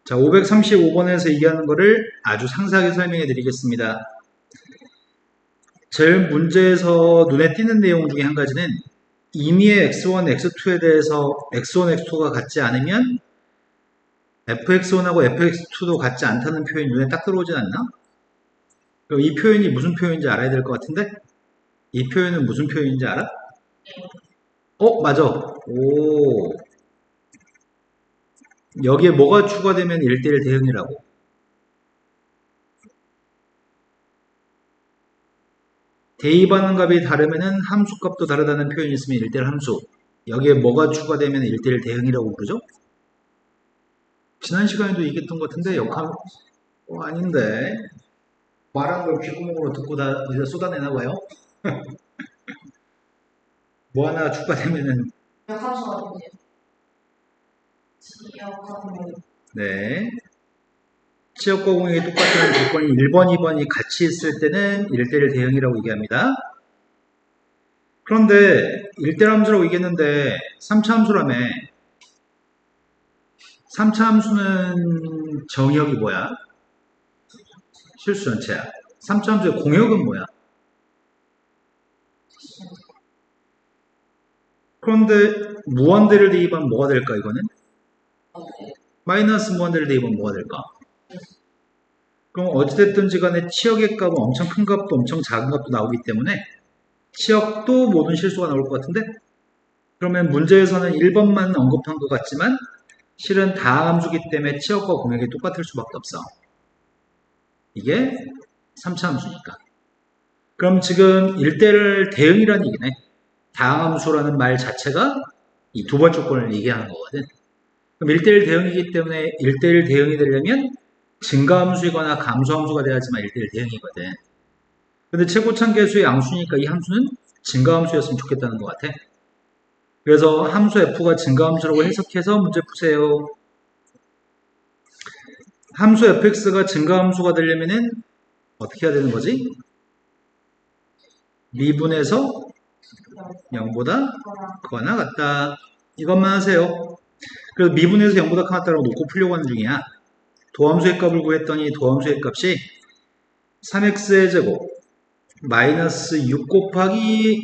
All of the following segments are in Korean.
자, 535번에서 얘기하는 거를 아주 상세하게 설명해 드리겠습니다. 제일 문제에서 눈에 띄는 내용 중에 한 가지는 임의의 x1, x2에 대해서 x1, x2가 같지 않으면 fx1하고 fx2도 같지 않다는 표현이 눈에 딱 들어오지 않나? 그럼 이 표현이 무슨 표현인지 알아야 될 것 같은데? 이 표현은 무슨 표현인지 알아? 맞아. 오. 여기에 뭐가 추가되면 1대1 대응이라고? 대입하는 값이 다르면은 함수 값도 다르다는 표현이 있으면 1대1 함수. 여기에 뭐가 추가되면 1대1 대응이라고 부르죠? 지난 시간에도 얘기했던 것 같은데 역함 아닌데 말한 걸 귓구멍으로 듣고 다 이제 쏟아내나 봐요. 뭐 하나 추가되면은 역함수가 되네요. 네. 치역과 공역이 똑같은 조건이 1번, 2번이 같이 있을 때는 1대1 대응이라고 얘기합니다. 그런데 1대1 함수라고 얘기했는데 3차 함수라며 3차 함수는 정의역이 뭐야? 실수 전체야. 3차 함수의 공역은 뭐야? 그런데 무한대를 대입하면 뭐가 될까 이거는? 마이너스 무한대를 대입하면 뭐가 될까? 그럼 어찌됐든지 간에 치역의 값은 엄청 큰 값도 엄청 작은 값도 나오기 때문에 치역도 모든 실수가 나올 것 같은데? 그러면 문제에서는 1번만 언급한 것 같지만 실은 다함수기 때문에 치역과 공역이 똑같을 수밖에 없어. 이게 3차 함수니까. 그럼 지금 1대1 대응이라는 얘기네. 다항함수라는 말 자체가 이 두 번째 조건을 얘기하는 거거든. 그럼 1대1 대응이기 때문에 1대1 대응이 되려면 증가함수이거나 감소함수가 돼야지만 1대1 대응이거든. 근데 최고차계수의 양수니까 이 함수는 증가함수였으면 좋겠다는 것 같아. 그래서 함수 f가 증가함수라고 해석해서 문제 푸세요. 함수 fx가 증가함수가 되려면은 어떻게 해야 되는 거지? 미분에서 0보다 크거나 같다. 이것만 하세요. 그래서 미분에서 0보다 크다라고 놓고 풀려고 하는 중이야. 도함수의 값을 구했더니 도함수의 값이 3x의 제곱 마이너스 6 곱하기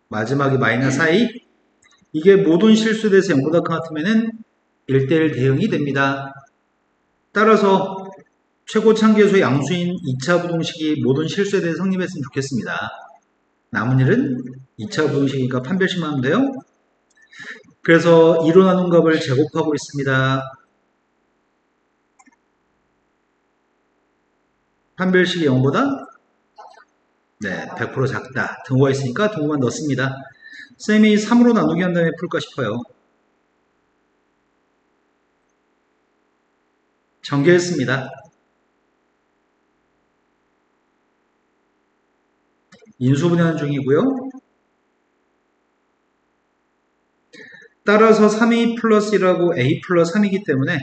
마지막이 마이너스 4이 이게 모든 실수에 대해서 0보다 같으면은 1대1 대응이 됩니다. 따라서 최고차계수의 양수인 2차 부동식이 모든 실수에 대해서 성립했으면 좋겠습니다. 남은 일은 2차 부동식이니까 판별식만 하면 돼요. 그래서 2로 나눈 값을 제곱하고 있습니다. 판별식이 0보다 네, 100% 작다. 등호가 있으니까 등호만 넣습니다. 쌤이 3으로 나누기 한 다음에 풀까 싶어요. 전개했습니다. 인수분해하는 중이고요. 따라서 3a 플러스 1하고 a 플러스 3이기 때문에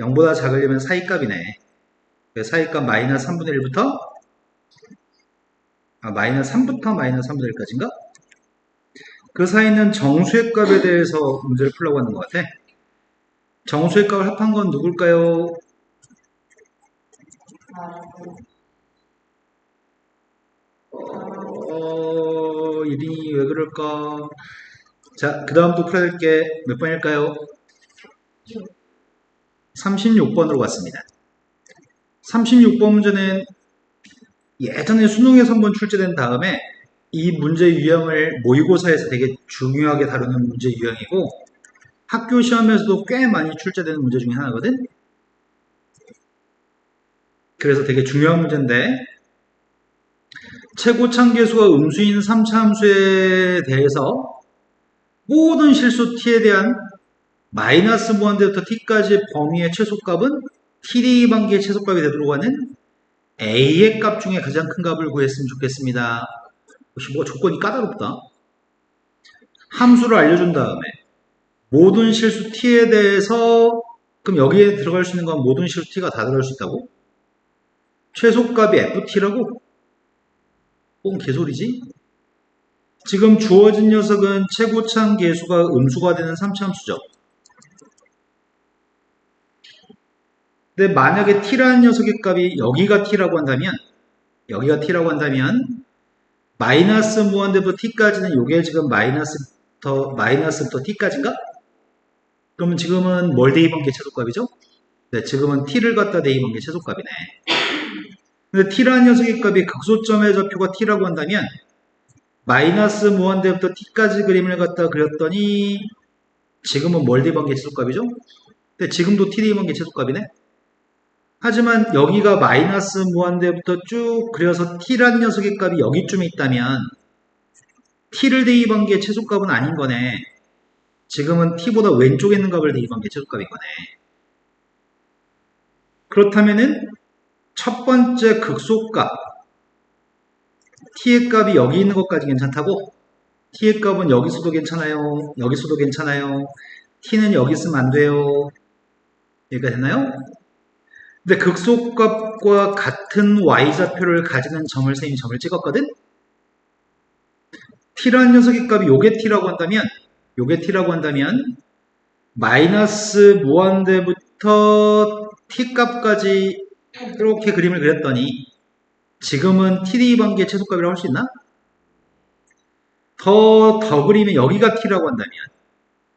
0보다 작으려면 사이값이네. 사이값 마이너스 3분의 1부터 마이너스 3부터 마이너스 3분의 1까지인가? 그 사이는 정수의 값에 대해서 문제를 풀려고 하는 것 같아. 정수의 값을 합한 건 누굴까요? 이름이 왜 그럴까? 자, 그 다음도 풀어야 될 게 몇 번일까요? 36번으로 갔습니다. 36번 문제는 예전에 수능에서 한번 출제된 다음에 이 문제 유형을 모의고사에서 되게 중요하게 다루는 문제 유형이고 학교 시험에서도 꽤 많이 출제되는 문제 중에 하나거든. 그래서 되게 중요한 문제인데 최고차계수가 음수인 3차 함수에 대해서 모든 실수 t에 대한 마이너스 무한대부터 t까지 범위의 최소값은 t 반기의 최소값이 되도록 하는 a의 값 중에 가장 큰 값을 구했으면 좋겠습니다. 혹시 뭐 조건이 까다롭다. 함수를 알려준 다음에 모든 실수 t에 대해서 그럼 여기에 들어갈 수 있는 건 모든 실수 t가 다 들어갈 수 있다고? 최소값이 ft라고? 뽕 개소리지? 지금 주어진 녀석은 최고참 계수가 음수가 되는 3차 함수죠. 근데 만약에 t라는 녀석의 값이 여기가 t라고 한다면 마이너스 무한대부터 t까지는 이게 지금 마이너스부터 t까지인가? 그러면 지금은 뭘 대입한 게 최소값이죠? 네, 지금은 t를 갖다 대입한 게 최소값이네. 근데 t라는 녀석의 값이 극소점의 좌표가 t라고 한다면 마이너스 무한대부터 t까지 그림을 갖다 그렸더니 지금은 뭘 대입한 게 최소값이죠? 근데 지금도 t 대입한 게 최소값이네. 하지만 여기가 마이너스 무한대부터 쭉 그려서 t라는 녀석의 값이 여기쯤에 있다면 t를 대입한 게 최소값은 아닌 거네. 지금은 t보다 왼쪽에 있는 값을 대입한 게 최소값인 거네. 그렇다면은 첫 번째 극소값 t의 값이 여기 있는 것까지 괜찮다고? t의 값은 여기서도 괜찮아요. 여기서도 괜찮아요. t는 여기 있으면 안 돼요. 여기가 됐나요? 근데 극소값과 같은 y좌표를 가지는 점을 선생님이 점을 찍었거든? t라는 녀석의 값이 요게 t라고 한다면 마이너스 무한대부터 t 값까지 이렇게 그림을 그렸더니 지금은 t 대입한 게 최소값이라고 할 수 있나? 더 그리면 여기가 t라고 한다면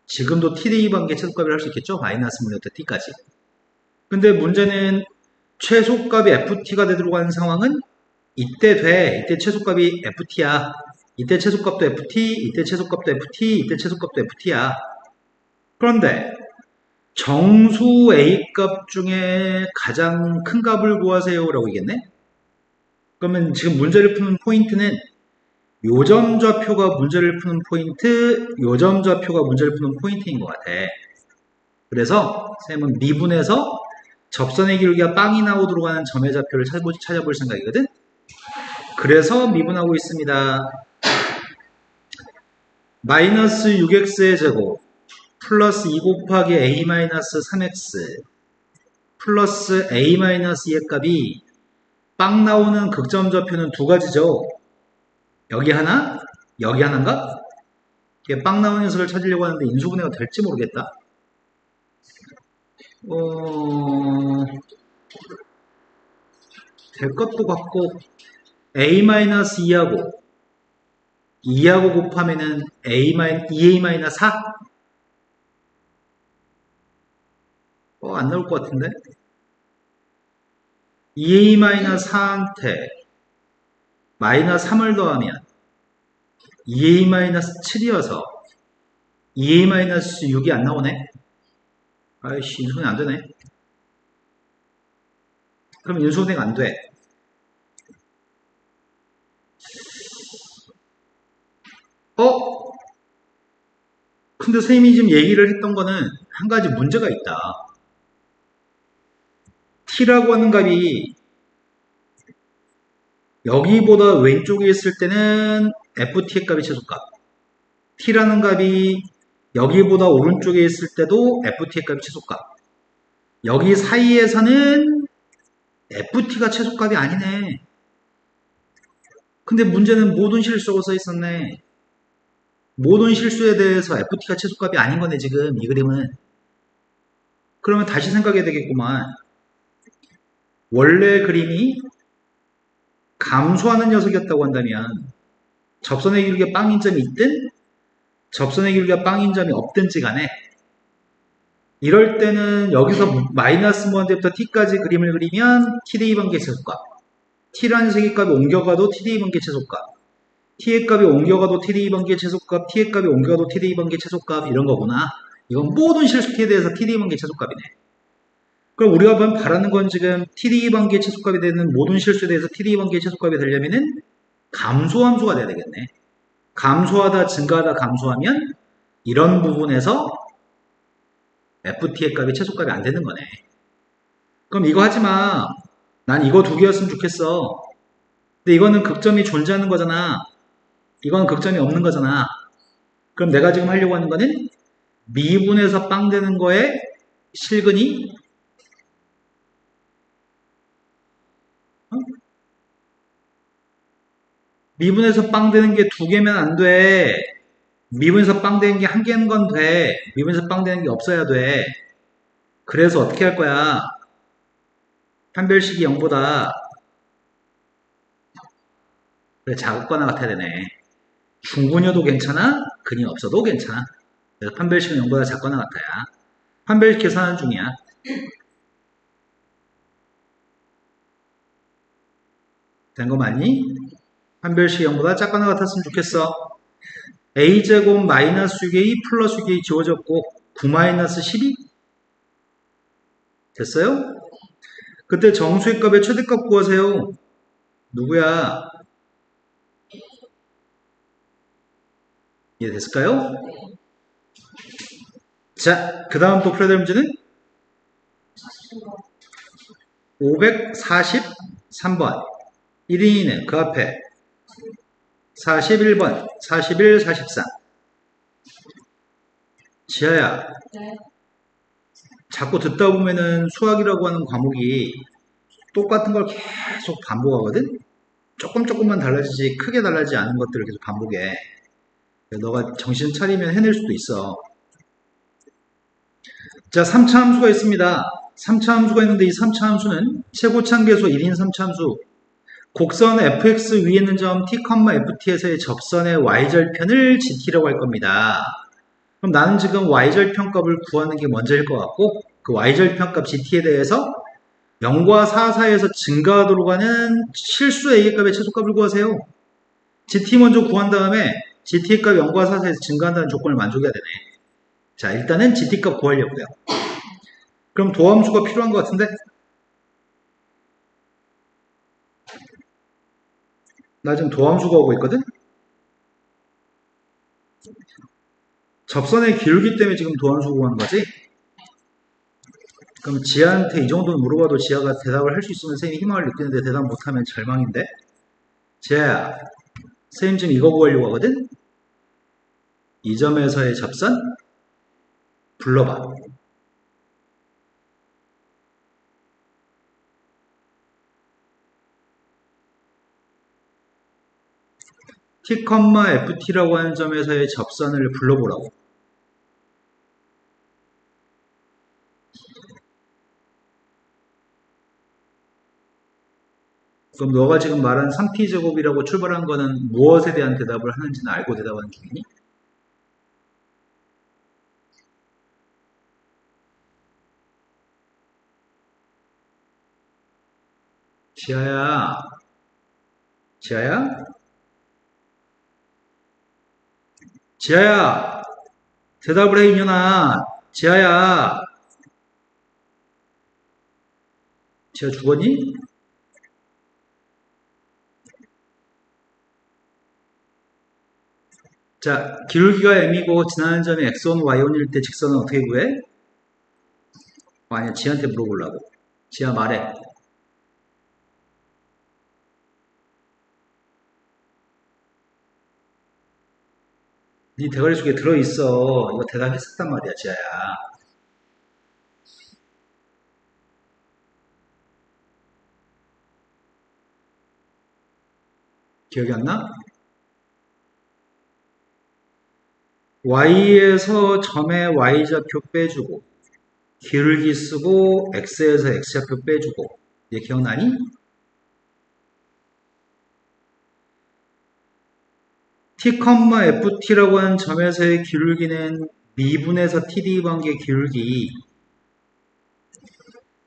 지금도 t 대입한 게 최소값이라고 할 수 있겠죠? 마이너스 무한대부터 t까지. 근데 문제는 최소값이 ft가 되도록 하는 상황은 이때 돼. 이때 최소값이 ft야. 이때 최소값도 ft, 이때 최소값도 ft, 이때 최소값도 ft야. 그런데 정수 A값 중에 가장 큰 값을 구하세요 라고 얘기했네. 그러면 지금 문제를 푸는 포인트는 요점 좌표가 문제를 푸는 포인트, 요점 좌표가 문제를 푸는 포인트인 것 같아. 그래서 쌤은 미분에서 접선의 기울기가 빵이 나오도록 하는 점의 좌표를 찾아볼 생각이거든. 그래서 미분하고 있습니다. 마이너스 6x의 제곱 플러스 2 곱하기 a-3x 플러스 a-2의 값이 빵 나오는 극점 좌표는 두 가지죠. 여기 하나, 여기 하나인가? 이게 빵 나오는 녀석을 찾으려고 하는데 인수분해가 될지 모르겠다. 될 것도 같고 a-2하고 2하고 곱하면은 2a-4? 안 나올 것 같은데? 2a-4한테 마이너스 3을 더하면 2a-7이어서 2a-6이 안 나오네? 아이씨, 인수분해 안 되네. 그럼 인수분해가 안 돼. 근데 선생님이 지금 얘기를 했던 거는 한 가지 문제가 있다. t라고 하는 값이 여기보다 왼쪽에 있을 때는 ft의 값이 최소값. t라는 값이 여기보다 오른쪽에 있을 때도 ft의 값이 최소값. 여기 사이에서는 ft가 최소값이 아니네. 근데 문제는 모든 실수가 써 있었네. 모든 실수에 대해서 ft가 최소값이 아닌 거네 지금 이 그림은. 그러면 다시 생각해야 되겠구만. 원래 그림이 감소하는 녀석이었다고 한다면 접선의 기울기가 빵인 점이 있든 접선의 기울기가 빵인 점이 없든지 간에 이럴 때는 여기서 마이너스 무한대부터 t까지 그림을 그리면 t 대입한계 최소값, t라는 세기값이 옮겨가도 t 대입한계 최소값, t의 값이 옮겨가도 t 대입한계 최소값, t의 값이 옮겨가도 t 대입한계 최소값 이런 거구나. 이건 모든 실수에 대해서 t 대입한계 최소값이네. 그럼 우리가 바라는 건 지금 t 대입한계 최소값이 되는 모든 실수에 대해서 t 대입한계 최소값이 되려면은 감소함수가 돼야 되겠네. 감소하다 증가하다 감소하면 이런 부분에서 ft의 값이 최소값이 안 되는 거네. 그럼 이거 하지 마. 난 이거 두 개였으면 좋겠어. 근데 이거는 극점이 존재하는 거잖아. 이건 극점이 없는 거잖아. 그럼 내가 지금 하려고 하는 거는 미분에서 빵 되는 거에 실근이 미분에서 빵 되는 게 두 개면 안 돼. 미분에서 빵 되는 게 한 개인 건 돼. 미분에서 빵 되는 게 없어야 돼. 그래서 어떻게 할 거야? 판별식이 0보다 그래, 작거나 같아야 되네. 중분여도 괜찮아? 근이 없어도 괜찮아. 그래서 판별식은 0보다 작거나 같아야. 판별식 계산하는 중이야. 된 거 맞니? 판별식 0보다 작거나 같았으면 좋겠어. a제곱 마이너스 6a 플러스 6a 지워졌고 9 마이너스 12? 됐어요? 그때 정수의 값의 최대값 구하세요. 누구야? 이해됐을까요? 자, 그 다음 또 풀어야 될 문제는 543번. 1인이는 그 앞에 41번, 41, 44. 지아야, 네. 자꾸 듣다 보면은 수학이라고 하는 과목이 똑같은 걸 계속 반복하거든? 조금만 달라지지 크게 달라지지 않은 것들을 계속 반복해. 너가 정신 차리면 해낼 수도 있어. 자, 3차 함수가 있습니다. 3차 함수가 있는데 이 3차 함수는 최고차계수 1인 3차 함수. 곡선 fx 위에 있는 점 t, ft에서의 접선의 y절편을 gt라고 할 겁니다. 그럼 나는 지금 y절편 값을 구하는 게 먼저일 것 같고 그 y절편 값 gt에 대해서 0과 4 사이에서 증가하도록 하는 실수 a의 값의 최소값을 구하세요. gt 먼저 구한 다음에 gt의 값 0과 4 사이에서 증가한다는 조건을 만족해야 되네. 자, 일단은 gt 값 구하려고요. 그럼 도함수가 필요한 것 같은데? 나 지금 도함수 구하고 있거든? 접선의 기울기 때문에 지금 도함수 구하는 거지? 그럼 지아한테 이 정도는 물어봐도 지아가 대답을 할 수 있으면 선생님이 희망을 느끼는데 대답 못하면 절망인데? 지아야, 선생님 지금 이거 구하려고 하거든? 이 점에서의 접선? 불러봐. t, ft라고 하는 점에서의 접선을 불러보라고. 그럼 너가 지금 말한 3t제곱이라고 출발한 거는 무엇에 대한 대답을 하는지는 알고 대답하는 중이니? 지아야, 지아야? 지아야, 대답을 해, 이년아. 지아야, 지아 죽었니? 자, 기울기가 m이고 지나는 점이 x1, y1일 때 직선은 어떻게 구해? 아니야, 지한테 물어보려고. 지아 말해. 네 대가리 속에 들어있어. 이거 대답했었단 말이야, 지아야. 기억이 안 나? y에서 점의 y좌표 빼주고 기울기 쓰고 x에서 x좌표 빼주고 이제 기억나니? t, ft라고 하는 점에서의 기울기는 미분에서 td 관계 기울기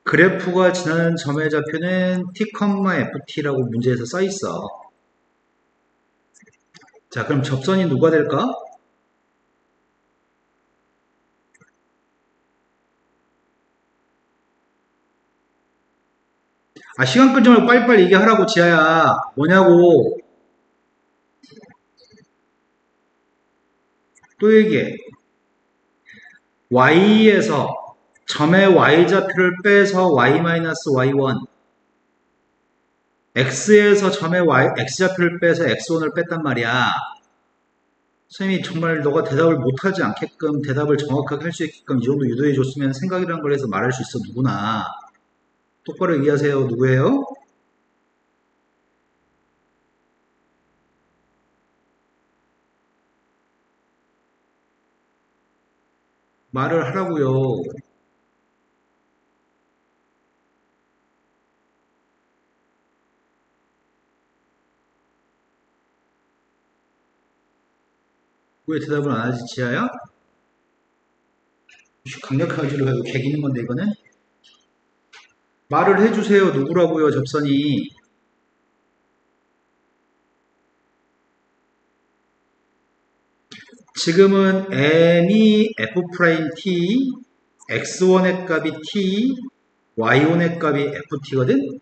그래프가 지나는 점의 좌표는 t, ft라고 문제에서 써있어. 자, 그럼 접선이 누가 될까? 아, 시간 끌지 말고 빨리빨리 얘기하라고, 지아야. 뭐냐고. 또 얘기해. y에서 점의 y좌표를 빼서 y-y1 x에서 점의 x좌표를 빼서 x1을 뺐단 말이야. 선생님이 정말 너가 대답을 못하지 않게끔 대답을 정확하게 할 수 있게끔 이 정도 유도해 줬으면 생각이란 걸 해서 말할 수 있어 누구나. 똑바로 얘기하세요. 누구예요? 말을 하라고요. 왜 대답을 안 하지, 지아야? 강력하기로 해도 개기는 건데, 이거는? 말을 해주세요. 누구라고요, 접선이? 지금은 m이 f'T, x1의 값이 t, y1의 값이 ft거든?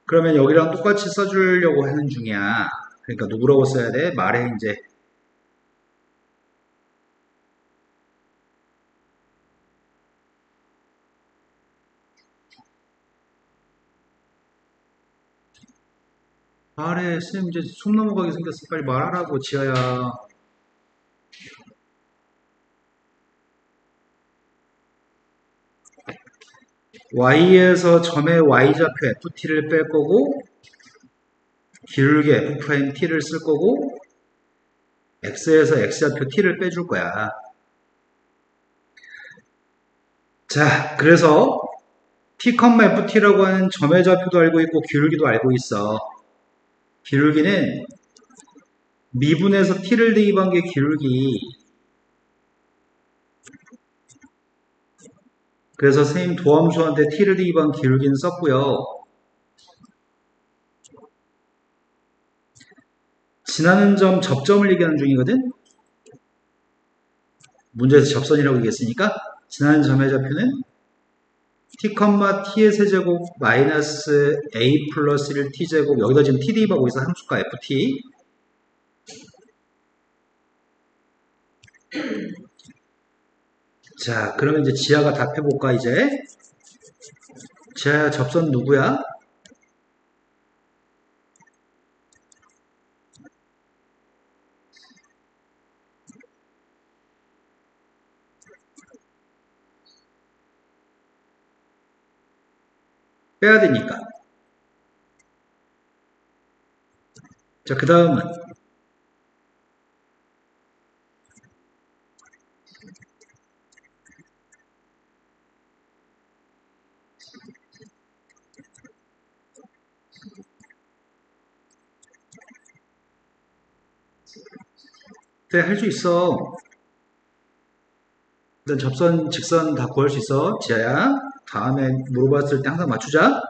그러면 여기랑 똑같이 써주려고 하는 중이야. 그러니까 누구라고 써야 돼? 말해, 이제. 말해, 쌤 이제 숨 넘어가게 생겼어. 빨리 말하라고, 지아야. y에서 점의 y좌표 ft를 뺄 거고, 기울기 f't를 쓸 거고, x에서 x좌표 t를 빼줄 거야. 자, 그래서 t, ft라고 하는 점의 좌표도 알고 있고 기울기도 알고 있어. 기울기는 미분에서 t를 대입한 게 기울기. 그래서 선생님 도함수한테 t를 대입한 기울기는 썼고요. 지나는 점 접점을 얘기하는 중이거든. 문제에서 접선이라고 얘기했으니까 지나는 점의 좌표는 t, t의 세제곱 마이너스 a 플러스 1 t제곱, 여기다 지금 t 대입하고 있어. 함수가 ft. 자, 그러면 이제 지아가 답해볼까, 이제? 지아야, 접선 누구야? 빼야 되니까. 자, 그 다음은 그래, 할 수 있어. 일단 접선, 직선 다 구할 수 있어. 지아야. 다음에 물어봤을 때 항상 맞추자.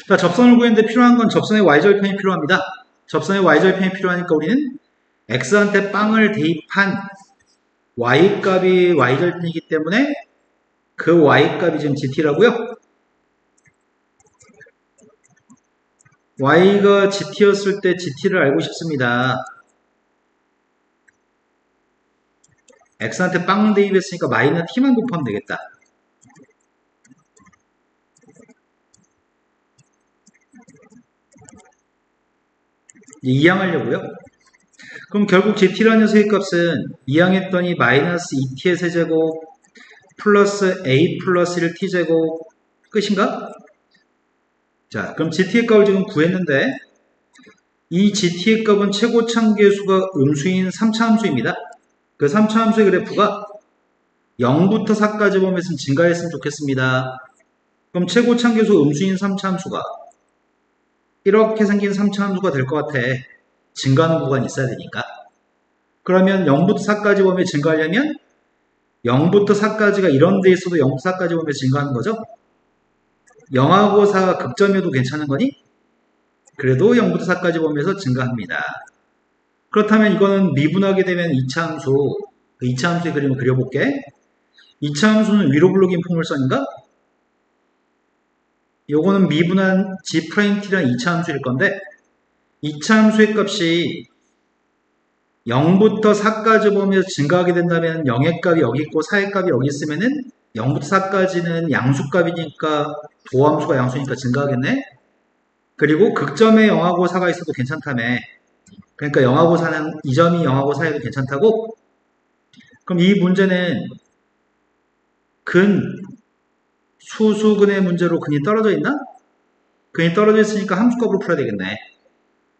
자, 접선을 구했는데 필요한 건 접선의 y절편이 필요합니다. 접선의 y절편이 필요하니까 우리는 x한테 빵을 대입한 y값이 y절편이기 때문에 그 y값이 지금 gt라고요. y가 gt였을 때 gt를 알고 싶습니다. x한테 빵 대입했으니까 마이너스 t만 곱하면 되겠다. 이항하려고요. 그럼 결국 gt라는 녀석의 값은 이항했더니 마이너스 2t의 세제곱 플러스 a 플러스 1 t제곱 끝인가? 자, 그럼 gt의 값을 지금 구했는데 이 gt의 값은 최고차함계수가 음수인 3차함수입니다. 그 3차함수의 그래프가 0부터 4까지 보면서 증가했으면 좋겠습니다. 그럼 최고차함계수 음수인 3차함수가 이렇게 생긴 3차함수가 될 것 같아. 증가하는 구간이 있어야 되니까. 그러면 0부터 4까지 보면 증가하려면 0부터 4까지가 이런 데 있어도 0부터 4까지 보면 증가하는 거죠. 0하고 4가 극점이어도 괜찮은 거니? 그래도 0부터 4까지 보면서 증가합니다. 그렇다면 이거는 미분하게 되면 2차 함수, 그 2차 함수의 그림을 그려볼게. 2차 함수는 위로 블록인 포물선인가? 요거는 미분한 g't라는 2차 함수일 건데 2차 함수의 값이 0부터 4까지 보면서 증가하게 된다면 0의 값이 여기 있고 4의 값이 여기 있으면은 0부터 4까지는 양수값이니까 도함수가 양수니까 증가하겠네? 그리고 극점에 0하고 4가 있어도 괜찮다며. 그러니까 0하고 4는 이 점이 0하고 4에도 괜찮다고? 그럼 이 문제는 수근의 문제로 근이 떨어져 있나? 근이 떨어져 있으니까 함수값으로 풀어야 되겠네.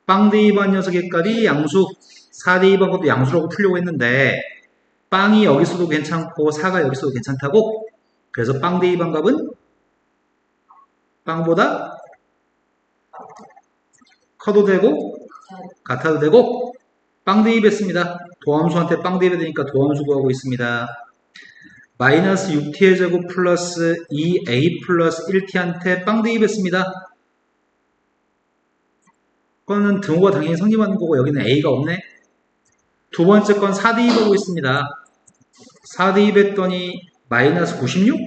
빵 대입한 녀석의 값이 양수, 4 대입한 것도 양수라고 풀려고 했는데 빵이 여기서도 괜찮고 4가 여기서도 괜찮다고. 그래서 빵 대입 반값은 빵보다 커도 되고 같아도 되고 빵 대입했습니다. 도함수한테 빵 대입해야 되니까 도함수 구하고 있습니다. 마이너스 6t의 제곱 플러스 2a 플러스 1t한테 빵 대입했습니다. 거는 등호가 당연히 성립하는 거고 여기는 a가 없네. 두 번째 건 4 대입하고 있습니다. 4 대입했더니 마이너스 96?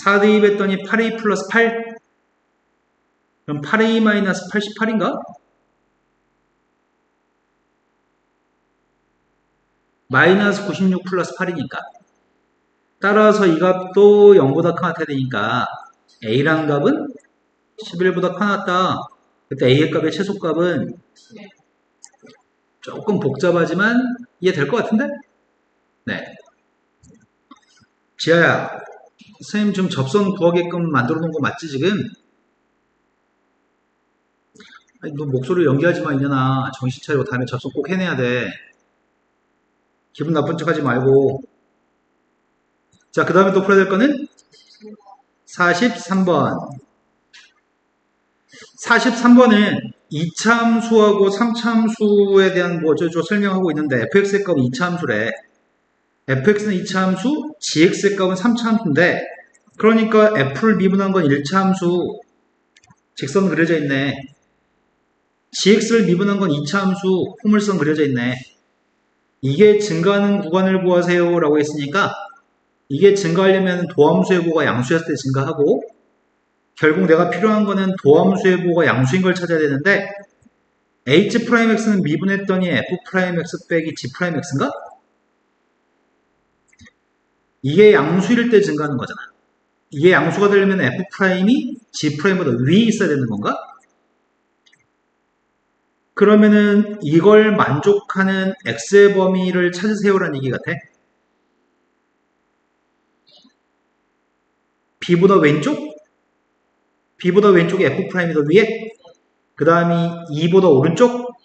4 대입했더니 8a 플러스 8? 그럼 8a 마이너스 88인가? 마이너스 96 플러스 8이니까. 따라서 이 값도 0보다 큰 같아야 되니까 a라는 값은 11보다 커놨다. 그때 a의 값의 최소값은 조금 복잡하지만 이해될 것 같은데? 네. 지아야, 선생님 지금 접선 구하게끔 만들어 놓은 거 맞지 지금? 아니, 너 목소리 연기하지 마 이년아. 정신 차리고 다음에 접선 꼭 해내야 돼. 기분 나쁜 척 하지 말고. 자, 그 다음에 또 풀어야 될 거는 43번. 43번은 2차함수하고 3차함수에 대한 뭐 어쩌고 설명하고 있는데 fx의 값은 2차함수래. fx는 2차함수, gx의 값은 3차함수인데 그러니까 f를 미분한 건 1차함수. 직선 그려져 있네. gx를 미분한 건 2차함수, 포물선 그려져 있네. 이게 증가하는 구간을 구하세요 라고 했으니까 이게 증가하려면 도함수의 보가 양수였을 때 증가하고 결국 내가 필요한 거는 도함수의 보가 양수인 걸 찾아야 되는데 h'x는 미분했더니 f'x 빼기 g'x인가? 이게 양수일 때 증가하는 거잖아. 이게 양수가 되려면 f'이 g'보다 위에 있어야 되는 건가? 그러면은 이걸 만족하는 x의 범위를 찾으세요라는 얘기 같아. b보다 왼쪽? b보다 왼쪽에 f'이 더 위에? 그 다음이 2보다 오른쪽?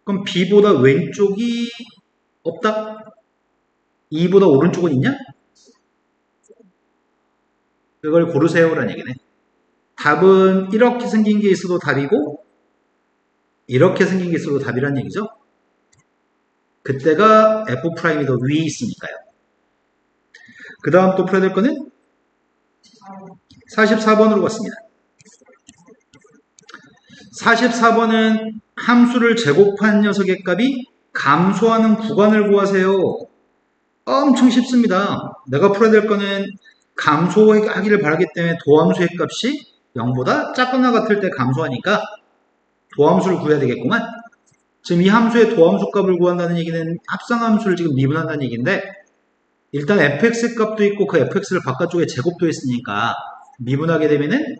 그럼 b보다 왼쪽이 없다? 2보다 오른쪽은 있냐? 그걸 고르세요라는 얘기네. 답은 이렇게 생긴 게 있어도 답이고 이렇게 생긴 게 있어도 답이란 얘기죠. 그때가 f'이 더 위에 있으니까요. 그 다음 또 풀어야 될 거는 44번으로 갔습니다. 44번은 함수를 제곱한 녀석의 값이 감소하는 구간을 구하세요. 엄청 쉽습니다. 내가 풀어야 될 거는 감소하기를 바라기 때문에 도함수의 값이 0보다 작거나 같을 때 감소하니까 도함수를 구해야 되겠구만. 지금 이 함수의 도함수 값을 구한다는 얘기는 합성함수를 지금 미분한다는 얘기인데 일단 fx 값도 있고 그 fx를 바깥쪽에 제곱도 했으니까 미분하게 되면은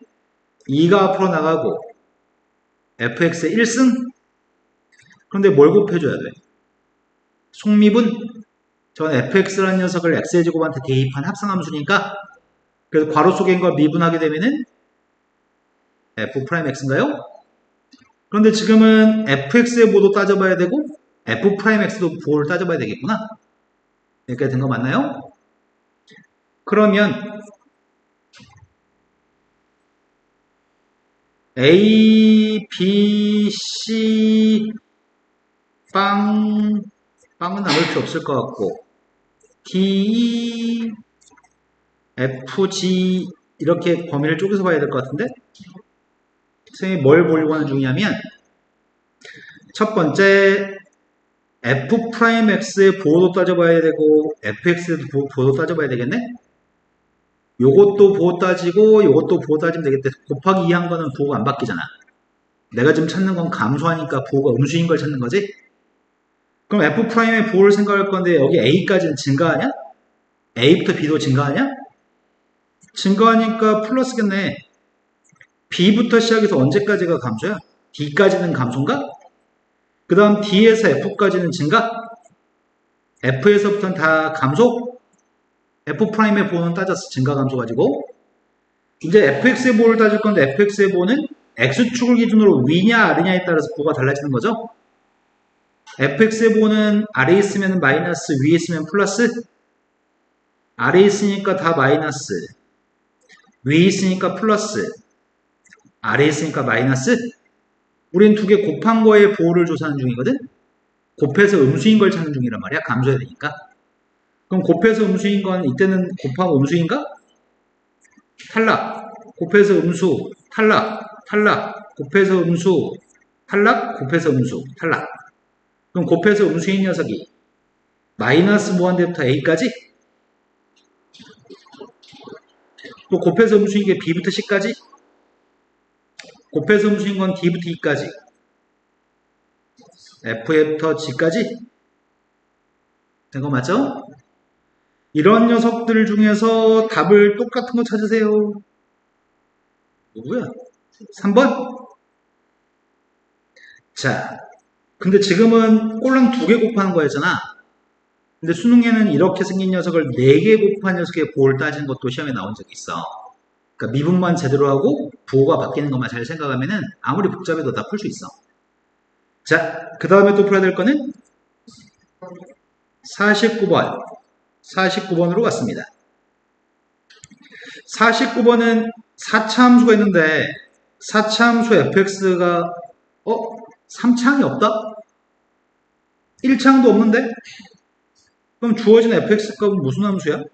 2가 앞으로 나가고 fx의 1승? 그런데 뭘 곱해줘야 돼? 속미분? 전 fx라는 녀석을 x의 제곱한테 대입한 합성함수니까 그래서 괄호 속에 있는 걸 미분하게 되면은 f'x인가요? 그런데 지금은 fx의 보도 따져봐야 되고 f'x도 보를 따져봐야 되겠구나. 여기까지 된 거 맞나요? 그러면 A, B, C 빵은 나올 필요 없을 것 같고 D, F, G 이렇게 범위를 쪼개서 봐야 될 것 같은데 선생님이 뭘 보려고 하는 중이냐면 첫 번째 f'x의 보호도 따져봐야 되고 fx의 보호도 따져봐야 되겠네. 요것도 보호 따지고 요것도 보호 따지면 되겠대. 곱하기 2 한 거는 보호가 안 바뀌잖아. 내가 지금 찾는 건 감소하니까 보호가 음수인 걸 찾는 거지. 그럼 f'의 보호를 생각할 건데 여기 a까지는 증가하냐? a부터 b도 증가하냐? 증가하니까 플러스겠네. b부터 시작해서 언제까지가 감소야? d까지는 감소인가? 그 다음 d에서 f까지는 증가? f에서부터는 다 감소? f'의 보호는 따졌어. 증가 감소 가지고. 이제 fx의 보호를 따질 건데 fx의 보호는 x축을 기준으로 위냐 아래냐에 따라서 보호가 달라지는 거죠. fx의 보는 아래에 있으면 마이너스, 위에 있으면 플러스? 아래에 있으니까 다 마이너스, 위에 있으니까 플러스, 아래에 있으니까 마이너스? 우린 두 개 곱한 거에 보호를 조사하는 중이거든? 곱해서 음수인 걸 찾는 중이란 말이야. 감소해야 되니까. 그럼 곱해서 음수인 건 이때는 곱하고 음수인가? 탈락. 곱해서 음수, 탈락, 탈락. 곱해서 음수, 탈락, 곱해서 음수, 탈락. 그럼 곱해서 음수인 녀석이 마이너스 무한대부터 a까지? 또 곱해서 음수인 게 b부터 c까지? 곱해서 음수인 건 d부터 e까지? f부터 g까지? 된 거 맞죠? 이런 녀석들 중에서 답을 똑같은 거 찾으세요. 누구야? 3번? 자, 근데 지금은 꼴랑 2개 곱하는 거였잖아. 근데 수능에는 이렇게 생긴 녀석을 4개 곱한 녀석의 보호를 따지는 것도 시험에 나온 적이 있어. 그러니까 미분만 제대로 하고 부호가 바뀌는 것만 잘 생각하면은 아무리 복잡해도 다 풀 수 있어. 자, 그 다음에 또 풀어야 될 거는 49번. 49번으로 갔습니다. 49번은 4차 함수가 있는데 4차 함수 fx가 3차항이 없다? 1차항도 없는데? 그럼 주어진 fx 값은 무슨 함수야?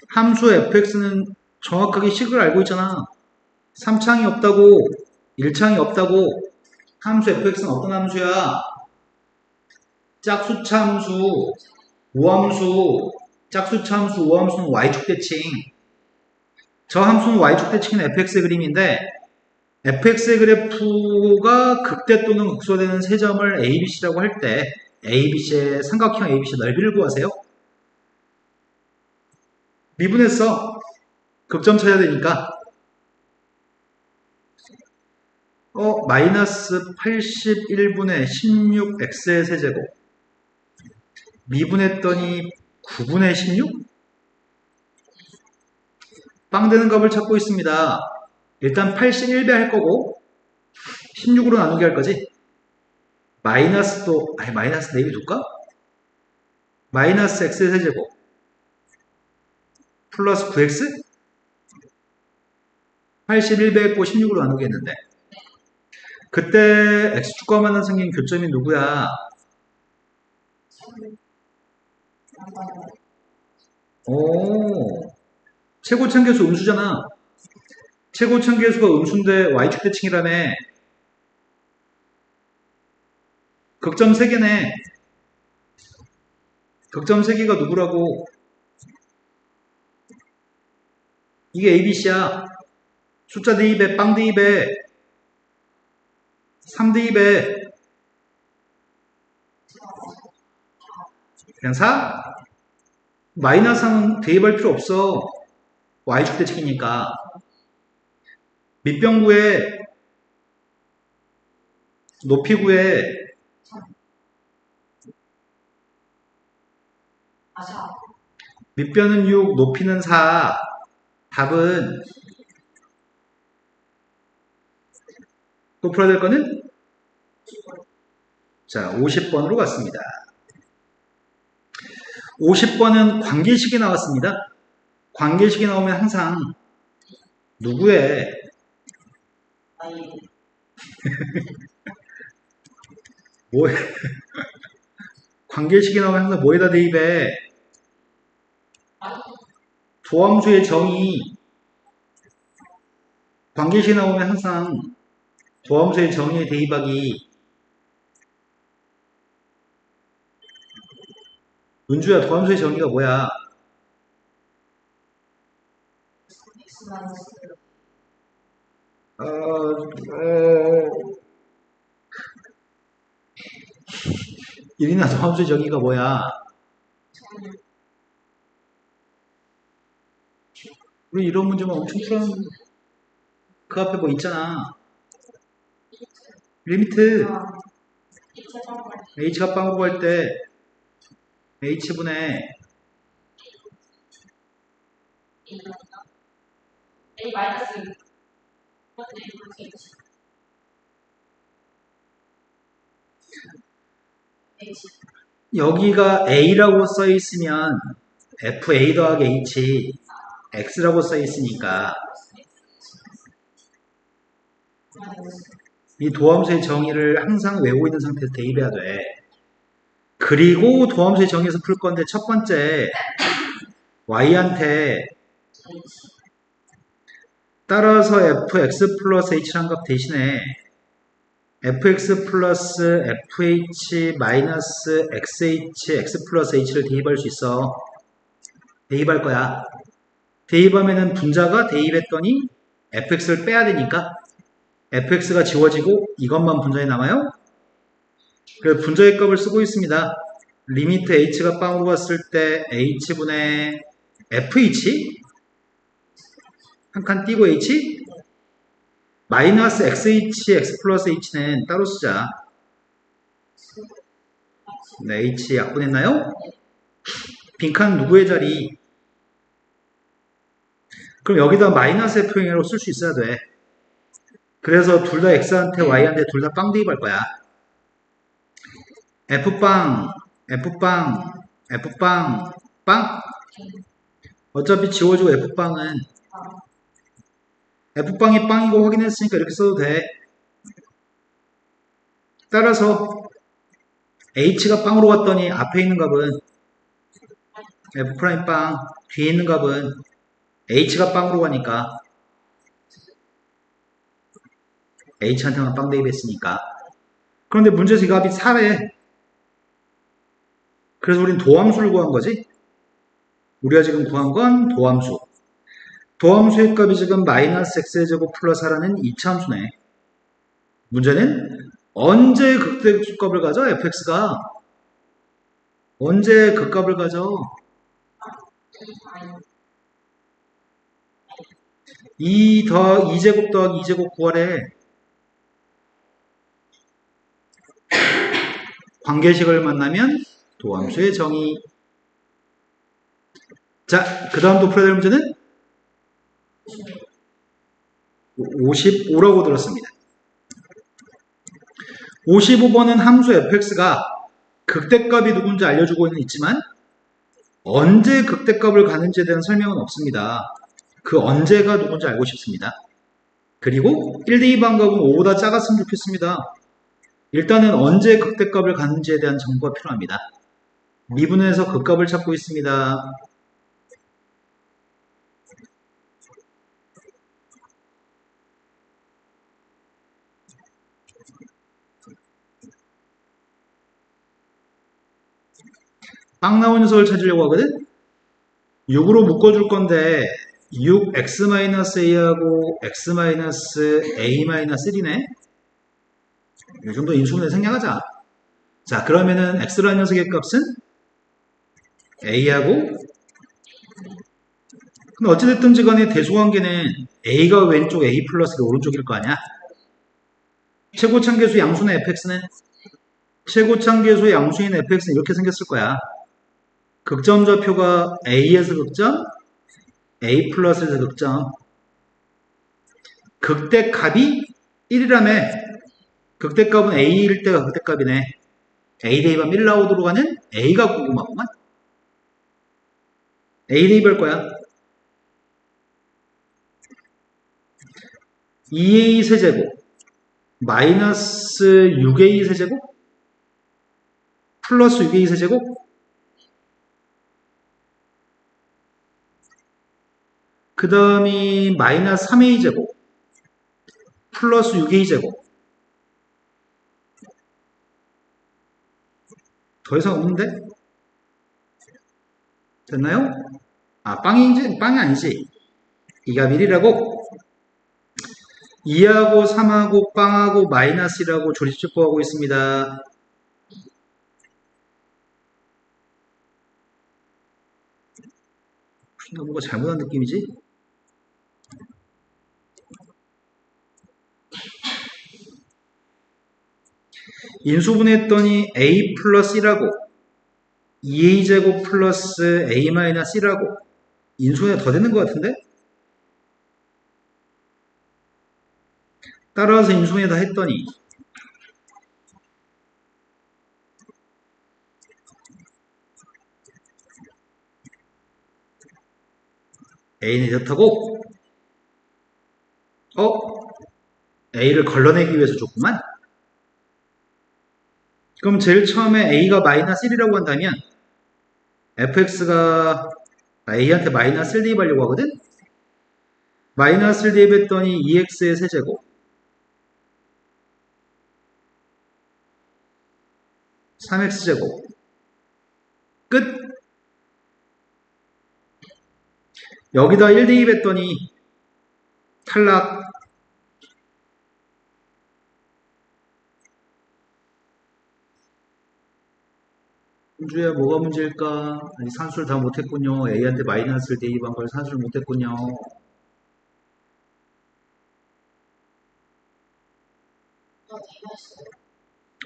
함수 fx는 정확하게 식을 알고 있잖아. 3차항이 없다고, 1차항이 없다고. 함수 fx는 어떤 함수야? 짝수차 함수, 우함수, 짝수차 함수, 우함수는 y축 대칭. 저 함수는 y축 대칭은 fx의 그림인데 fx의 그래프가 극대 또는 극소되는 세 점을 ABC라고 할 때 ABC의 삼각형 ABC 넓이를 구하세요. 미분했어. 극점 찾아야 되니까 마이너스 81분의 16x의 세제곱 미분했더니 9분의 16? 빵 되는 값을 찾고 있습니다. 일단 81배 할 거고 16으로 나누기 할 거지. 마이너스 4개 둘까? 마이너스 x의 세제곱 플러스 9x? 81배 했고 16으로 나누기 했는데 그때 x축과 만나 생긴 교점이 누구야? 오, 최고층계수 음수잖아. 최고층계수가 음수인데 y축 대칭이라며. 극점 3개네. 극점 3개가 누구라고? 이게 ABC야. 숫자 대입에 빵 대입에 3 대입에 그냥 4? 마이너스 3은 대입할 필요 없어. y축 대칭이니까. 밑변 구에 높이 구에 밑변은 6, 높이는 4. 답은 또 풀어야 될 거는? 자, 50번으로 갔습니다. 50번은 관계식이 나왔습니다. 관계식이 나오면 항상 누구의 뭐 관계식이 나오면 항상 뭐에다 대입해? 도함수의 정의. 관계식이 나오면 항상 도함수의 정의에 대입하기. 은주야, 도함수의 정의가 뭐야? 일이나 도함수의 정의가 뭐야? 우리 이런 문제만 엄청 풀었는데 그 앞에 뭐 있잖아. 리미트 h가 빵으로 갈 때 h분의 A 마이너스 H. 여기가 A라고 써 있으면 FA 더하기 H X라고 써 있으니까 이 도함수의 정의를 항상 외우고 있는 상태에서 대입해야 돼. 그리고 도함수의 정의에서 풀 건데 첫 번째 Y한테 따라서 fx 플러스 h란 값 대신에 fx 플러스 fh 마이너스 xh x 플러스 h를 대입할 수 있어. 대입할 거야. 대입하면은 분자가 대입했더니 fx를 빼야 되니까 fx가 지워지고 이것만 분자에 남아요. 그래서 분자의 값을 쓰고 있습니다. 리미트 h가 빵으로 갔을 때 h분의 fh 한 칸 띄고 h 마이너스 xh x 플러스 h는 따로 쓰자. 네, h 약분했나요? 빈칸 누구의 자리? 그럼 여기다 마이너스 f로 쓸 수 있어야 돼. 그래서 둘 다 x한테 y한테 둘 다 빵 대입할 거야. f빵, f빵, f빵, 빵. 어차피 지워지고 f빵은 f빵이 빵이고 확인했으니까 이렇게 써도 돼. 따라서 h가 빵으로 갔더니 앞에 있는 값은 f'빵, 뒤에 있는 값은 h가 빵으로 가니까 h한테만 빵 대입했으니까. 그런데 문제에서 이 값이 4래. 그래서 우린 도함수를 구한 거지. 우리가 지금 구한 건 도함수. 도함수의 값이 지금 마이너스 x의 제곱 플러스 4라는 이차함수네. 문제는 언제 극대값을 가져? fx가 언제 극값을 가져? 2제곱 더하기 2제곱 구하래. 관계식을 만나면 도함수의 정의. 자, 그 다음 또 풀어야 될 문제는 55라고 들었습니다. 55번은 함수 fx가 극대값이 누군지 알려주고는 있지만 언제 극대값을 가는지에 대한 설명은 없습니다. 그 언제가 누군지 알고 싶습니다. 그리고 1대2 방법은 5보다 작았으면 좋겠습니다. 일단은 언제 극대값을 가는지에 대한 정보가 필요합니다. 미분에서 극값을 찾고 있습니다. 빵 나온 녀석을 찾으려고 하거든? 6으로 묶어줄 건데 6x-a하고 x-a-1이네. 이 정도 인수분해 생략하자. 자, 그러면은 x라는 녀석의 값은 a하고, 근데 어찌됐든지 간에 대소관계는 a가 왼쪽 a 플러스가 오른쪽일 거 아니야? 최고창계수 양수는 fx는? 최고창계수의 양수인 fx는 이렇게 생겼을 거야. 극점 좌표가 a에서 극점, a 플러스에서 극점. 극대값이 1이라며. 극대값은 a일 때가 극대값이네. a 대입하면 1 나오도록 하는 a가 궁금하구만. a 대입할 거야. 2a 세제곱 마이너스 6a 세제곱 플러스 6a 세제곱 그 다음이 마이너스 3a 제곱 플러스 6a 제곱. 더 이상 없는데? 됐나요? 아, 빵이 아니지. 이가 1이라고 2하고 3하고 빵하고 마이너스라고 조립식 구하고 있습니다. 뭔가 잘못한 느낌이지? 인수분해했더니 a 플러스 1하고 2a제곱 플러스 a 마이너스 1하고 인수분해가 더 되는 것 같은데? 따라서 인수분해 다 했더니 A는 이렇다고? A를 걸러내기 위해서 줬구만? 그럼 제일 처음에 A가 마이너스 1이라고 한다면 fx가 A한테 마이너스 1 대입하려고 하거든? 마이너스 1 대입했더니 2x의 세제곱 3x제곱 끝! 여기다 1 대입했더니 탈락. 문주야 뭐가 문제일까? 아니, 산수를 다 못했군요. A한테 마이너스를 대입한 걸 산수를 못했군요.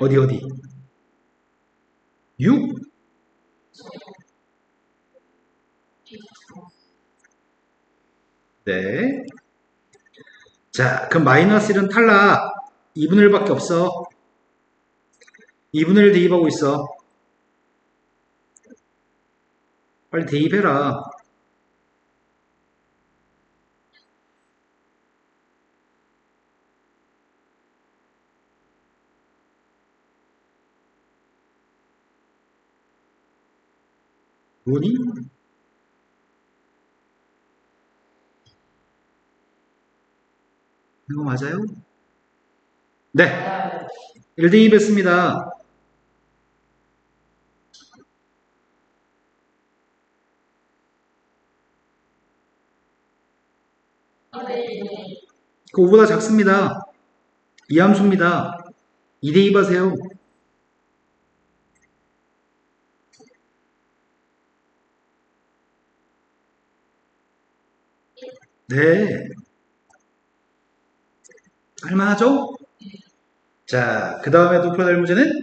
어디? 6? 네. 자, 그럼 마이너스 1은 탈락. 2분의 1밖에 없어. 2분의 1 대입하고 있어. 빨리 대입해라. 뭐니? 이거 맞아요? 네. 1 대입했습니다. 그 5보다 작습니다. 이함수입니다. 2 대입하세요. 네. 할만하죠? 자, 그 다음에 또 풀어야 될 문제는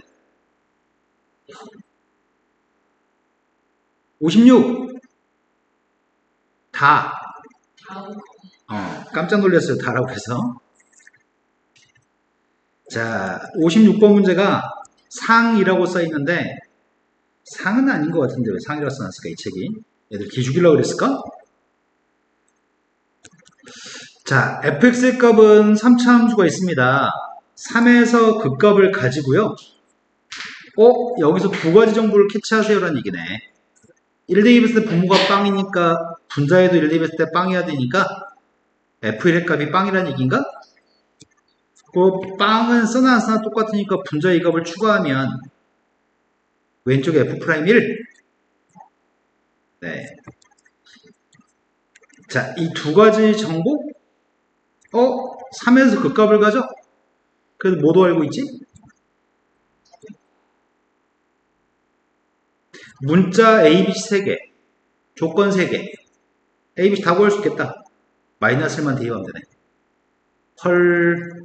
56. 다. 깜짝 놀랐어요. 다라고 해서. 자, 56번 문제가 상이라고 써있는데 상은 아닌 것 같은데 왜 상이라고 써놨을까 이 책이? 얘들 기죽이려고 그랬을까? 자, fx의 값은 3차 함수가 있습니다. 3에서 그 값을 가지고요. 여기서 두 가지 정보를 캐치하세요라는 얘기네. 1 대입했을 때 분모가 빵이니까 분자에도 1 대입했을 때 빵이어야 되니까 f1의 값이 빵이라는 얘기인가? 그 빵은 써나 안 써나 똑같으니까 분자 이 값을 추가하면 왼쪽에 f'1 네. 자, 이 두 가지 정보 3에서 그 값을 가져? 그래서 뭐도 알고 있지? 문자 ABC 3개 조건 3개 ABC 다 구할 수 있겠다. 마이너스만 대입하면 되네. 헐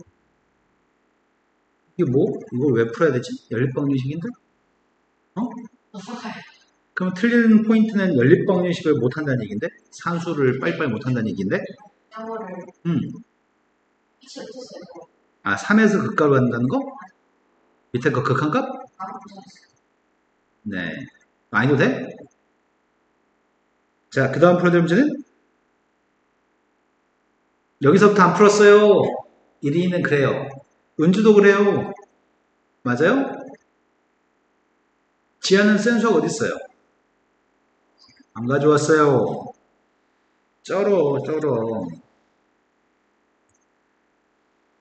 이게 뭐? 이걸 왜 풀어야 되지? 연립방정식인데? 그럼 틀리는 포인트는 연립방정식을 못한다는 얘기인데? 산수를 빨리빨리 못한다는 얘기인데? 영어를 3에서 극값을 한다는 거? 밑에 거 극한값? 네. 많이도 돼? 자, 그 다음 풀어야 될 문제는? 여기서부터 안 풀었어요. 1위는 그래요. 은주도 그래요. 맞아요? 지하는 센서가 어디 있어요? 안 가져왔어요. 쩔어.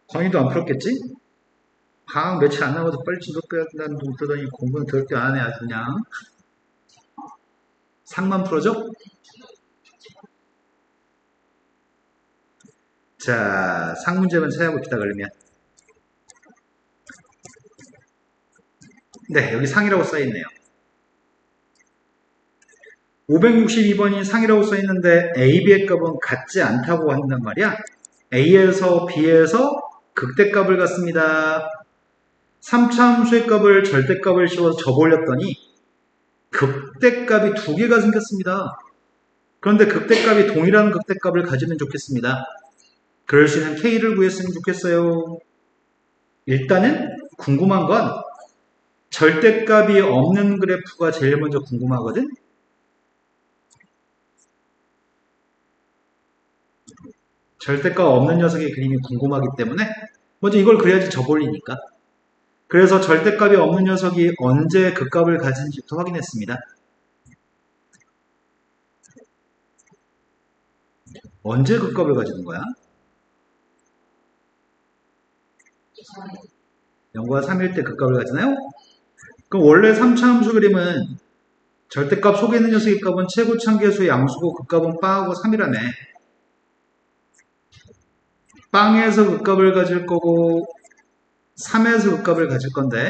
건이도 안 풀었겠지? 방학 며칠 안 남아서 빨리 진도 빼야 된다는 돈 들더니 공부는 더럽게 안 하네 아주 그냥. 상만 풀어줘? 자, 상 문제만 찾아봅시다 그러면. 네, 여기 상이라고 써있네요. 562번이 상이라고 써있는데 A, B의 값은 같지 않다고 한단 말이야. A에서 B에서 극대값을 갖습니다. 3차 함수의 값을 절대값을 씌워서 접어올렸더니 극대값이 두 개가 생겼습니다. 그런데 극대값이 동일한 극대값을 가지면 좋겠습니다. 그럴 수 있는 K를 구했으면 좋겠어요. 일단은 궁금한 건 절대값이 없는 그래프가 제일 먼저 궁금하거든? 절대값 없는 녀석의 그림이 궁금하기 때문에 먼저 이걸 그려야지 저볼리니까. 그래서 절대값이 없는 녀석이 언제 극값을 가진지부터 확인했습니다. 언제 극값을 가지는 거야? 0과 3일 때 극값을 가지나요? 그럼 원래 3차 함수 그림은 절대값 속에 있는 녀석의 값은 최고참계수의 양수고 극값은 빵하고 3이라네. 빵에서 극값을 가질 거고 3에서 극값을 가질 건데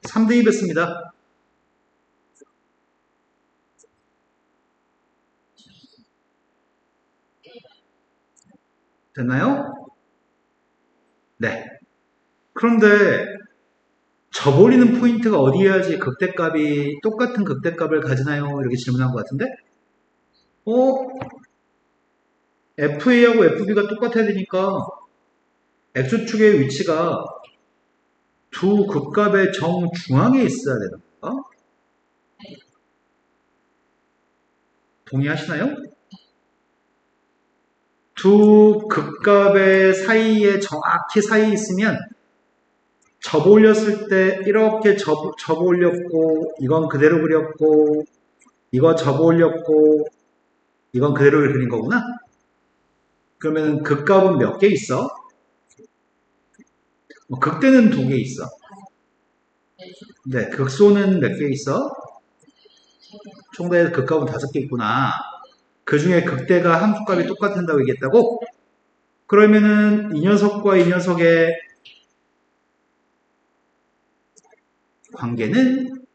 3 대입했습니다. 됐나요? 네. 그런데 저버리는 포인트가 어디여야지 극대값이 똑같은 극대값을 가지나요? 이렇게 질문한 것 같은데 FA하고 FB가 똑같아야 되니까 X축의 위치가 두 극값의 정중앙에 있어야 되는 건가? 동의하시나요? 두 극값의 사이에 정확히 사이에 있으면 접어 올렸을 때 이렇게 접어 올렸고 이건 그대로 그렸고 이거 접어 올렸고 이건 그대로 그린 거구나. 그러면 극값은 몇 개 있어? 극대는 2개 있어. 네, 극소는 몇 개 있어? 총 다 극값은 5개 있구나. 그 중에 극대가 함수값이 똑같다고 얘기했다고? 그러면은 이 녀석과 이 녀석의 관계는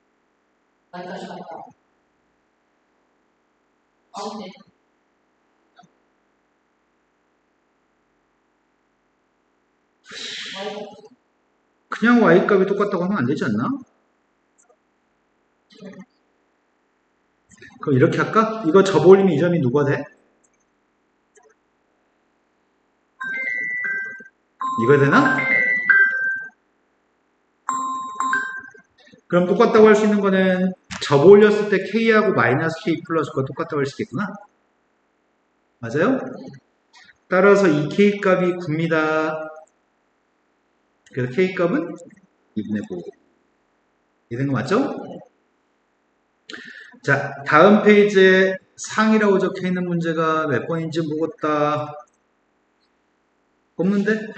그냥 y값이 똑같다고 하면 안 되지 않나? 그럼 이렇게 할까? 이거 접어 올리면 이 점이 누가 돼? 이거 되나? 그럼 똑같다고 할 수 있는 거는 접어 올렸을 때 k하고 마이너스 k 플러스가 똑같다고 할 수 있겠구나. 맞아요? 따라서 이 k값이 9입니다. 그래서 k값은 2분의 9. 이런 거 맞죠? 자, 다음 페이지에 상이라고 적혀 있는 문제가 몇 번인지 묻었다. 없는데?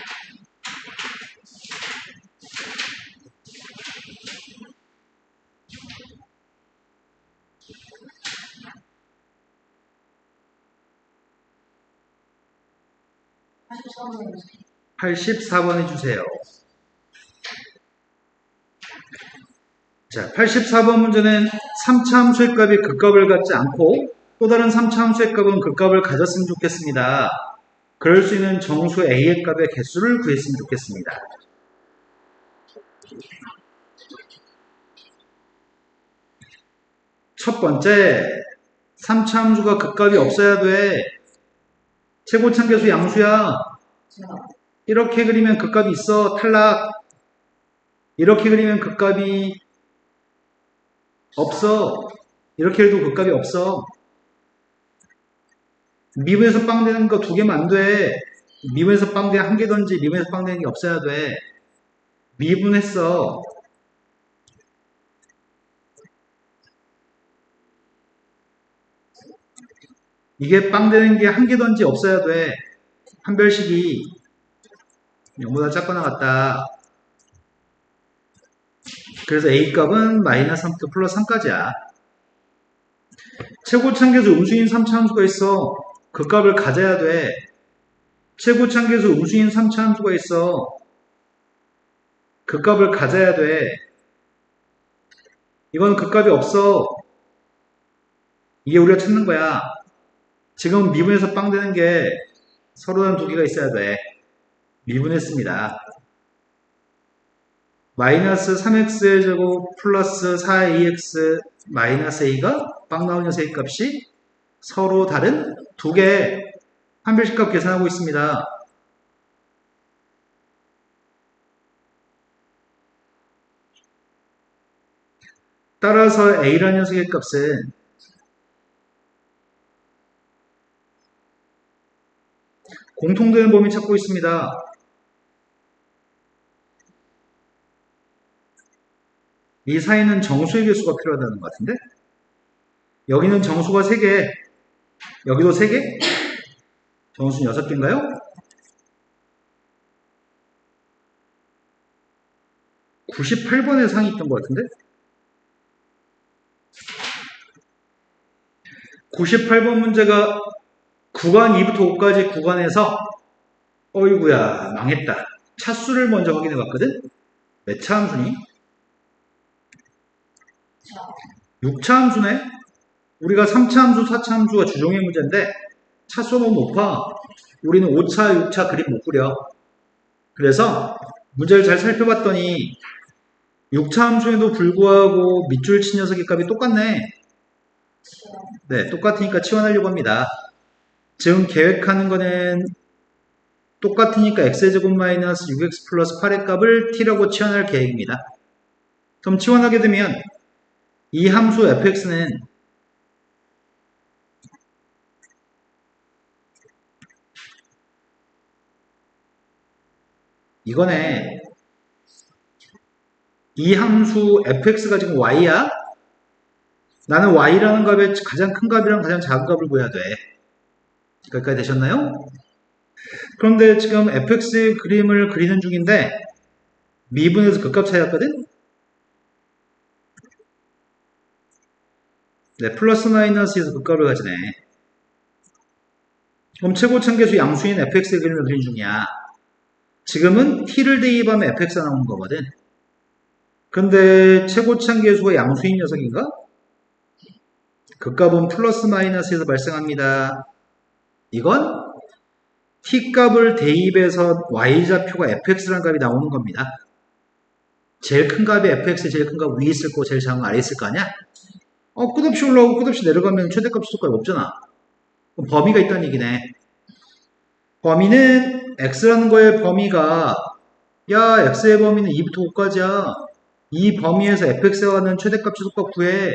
84번 해주세요. 자, 84번 문제는 3차 함수의 값이 극값을 갖지 않고 또 다른 3차 함수의 값은 극값을 가졌으면 좋겠습니다. 그럴 수 있는 정수 A의 값의 개수를 구했으면 좋겠습니다. 첫 번째, 3차 함수가 극값이 없어야 돼. 최고참계수 양수야. 이렇게 그리면 극값이 있어. 탈락. 이렇게 그리면 극값이 없어. 이렇게 해도 극값이 없어. 미분에서 빵 되는 거 2개면 안 돼. 미분에서 빵 되는 1개든지 미분에서 빵 되는 게 없어야 돼. 미분했어. 이게 빵 되는 게 1개든지 없어야 돼. 판별식이 0보다 작거나 같다. 그래서 A값은 마이너스 3부터 플러스 3까지야. 최고참계수 음수인 3차 함수가 있어. 그 값을 가져야 돼. 최고참계수 음수인 3차 함수가 있어. 그 값을 가져야 돼. 이건 그 값이 없어. 이게 우리가 찾는 거야. 지금 미분에서 빵 되는 게 서로 다른 2개가 있어야 돼. 미분했습니다. 마이너스 3x의 제곱 플러스 4ax 마이너스 a가 빵 나오는 녀석의 값이 서로 다른 2개 판별식 값 계산하고 있습니다. 따라서 a라는 녀석의 값은 공통되는 범위 찾고 있습니다. 이 사이는 정수의 개수가 필요하다는 것 같은데? 여기는 정수가 3개, 여기도 3개? 정수는 6개인가요? 98번에 상이 있던 것 같은데? 98번 문제가 구간 2부터 5까지 구간에서 어이구야 망했다. 차수를 먼저 확인해 봤거든? 몇 차 함수니? 6차 함수네? 우리가 3차 함수, 4차 함수가 주종의 문제인데 차수가 너무 높아. 우리는 5차, 6차 그림 못 그려. 그래서 문제를 잘 살펴봤더니 6차 함수에도 불구하고 밑줄 친 녀석의 값이 똑같네. 네, 똑같으니까 치환하려고 합니다. 지금 계획하는 거는 똑같으니까 x제곱 마이너스 6x 플러스 8의 값을 t라고 치환할 계획입니다. 그럼 치환하게 되면 이 함수 fx는 이거네. 이 함수 fx가 지금 y야? 나는 y라는 값의 가장 큰 값이랑 가장 작은 값을 구해야 돼. 여기까지 되셨나요? 그런데 지금 fx의 그림을 그리는 중인데 미분에서 극값 차이였거든? 네, 플러스 마이너스에서 극값을 가지네. 그럼 최고참계수 양수인 fx의 그림을 그리는 중이야. 지금은 t를 대입하면 fx가 나오는 거거든. 근데 최고참계수가 양수인 녀석인가? 극값은 플러스 마이너스에서 발생합니다. 이건 t값을 대입해서 y좌표가 fx라는 값이 나오는 겁니다. 제일 큰 값이 fx, 제일 큰 값 위에 있을 거고 제일 작은 거 아래 있을 거 아니야? 끝없이 올라오고 끝없이 내려가면 최대값 수도값이 없잖아. 그럼 범위가 있다는 얘기네. 범위는 x라는 거의 범위가 야 x의 범위는 2부터 5까지야. 이 범위에서 fx가 갖는 최대값 최소값 구해.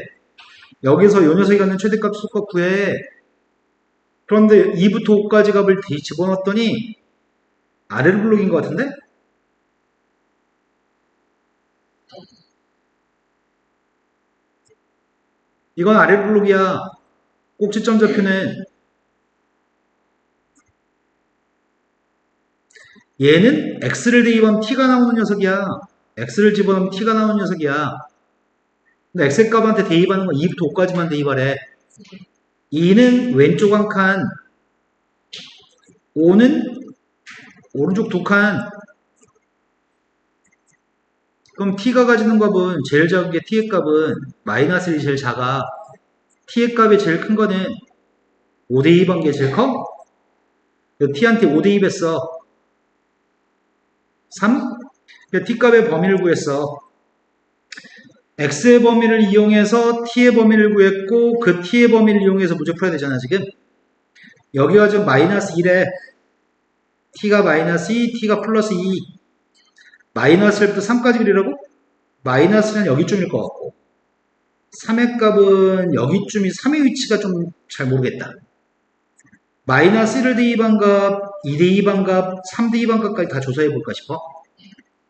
여기서 요 녀석이 갖는 최대값 최소값 구해. 그런데 2부터 5까지 값을 집어넣었더니 아래로 블록인 것 같은데? 이건 아래 블록이야. 꼭지점 좌표는 얘는 x를 대입하면 t가 나오는 녀석이야. x를 집어넣으면 t가 나오는 녀석이야. 근데 x의 값한테 대입하는 건 2부터 5까지만 대입하래. 2는 왼쪽 한 칸, 5는 오른쪽 두 칸. 그럼 t가 가지는 값은 제일 작은 게 t의 값은 마이너스 1이 제일 작아. t의 값이 제일 큰 거는 5 대입한 게 제일 커? t한테 5 대입했어. 3? t값의 범위를 구했어. x의 범위를 이용해서 t의 범위를 구했고 그 t의 범위를 이용해서 문제 풀어야 되잖아 지금. 여기가 지금 마이너스 1에 t가 마이너스 2, t가 플러스 2. 마이너스 1부터 3까지 그리라고? 마이너스는 여기쯤일 것 같고 3의 값은 여기쯤이 3의 위치가 좀 잘 모르겠다. 마이너스 1을 대입한 값, 2 대입한 값, 3 대입한 값까지 다 조사해 볼까 싶어.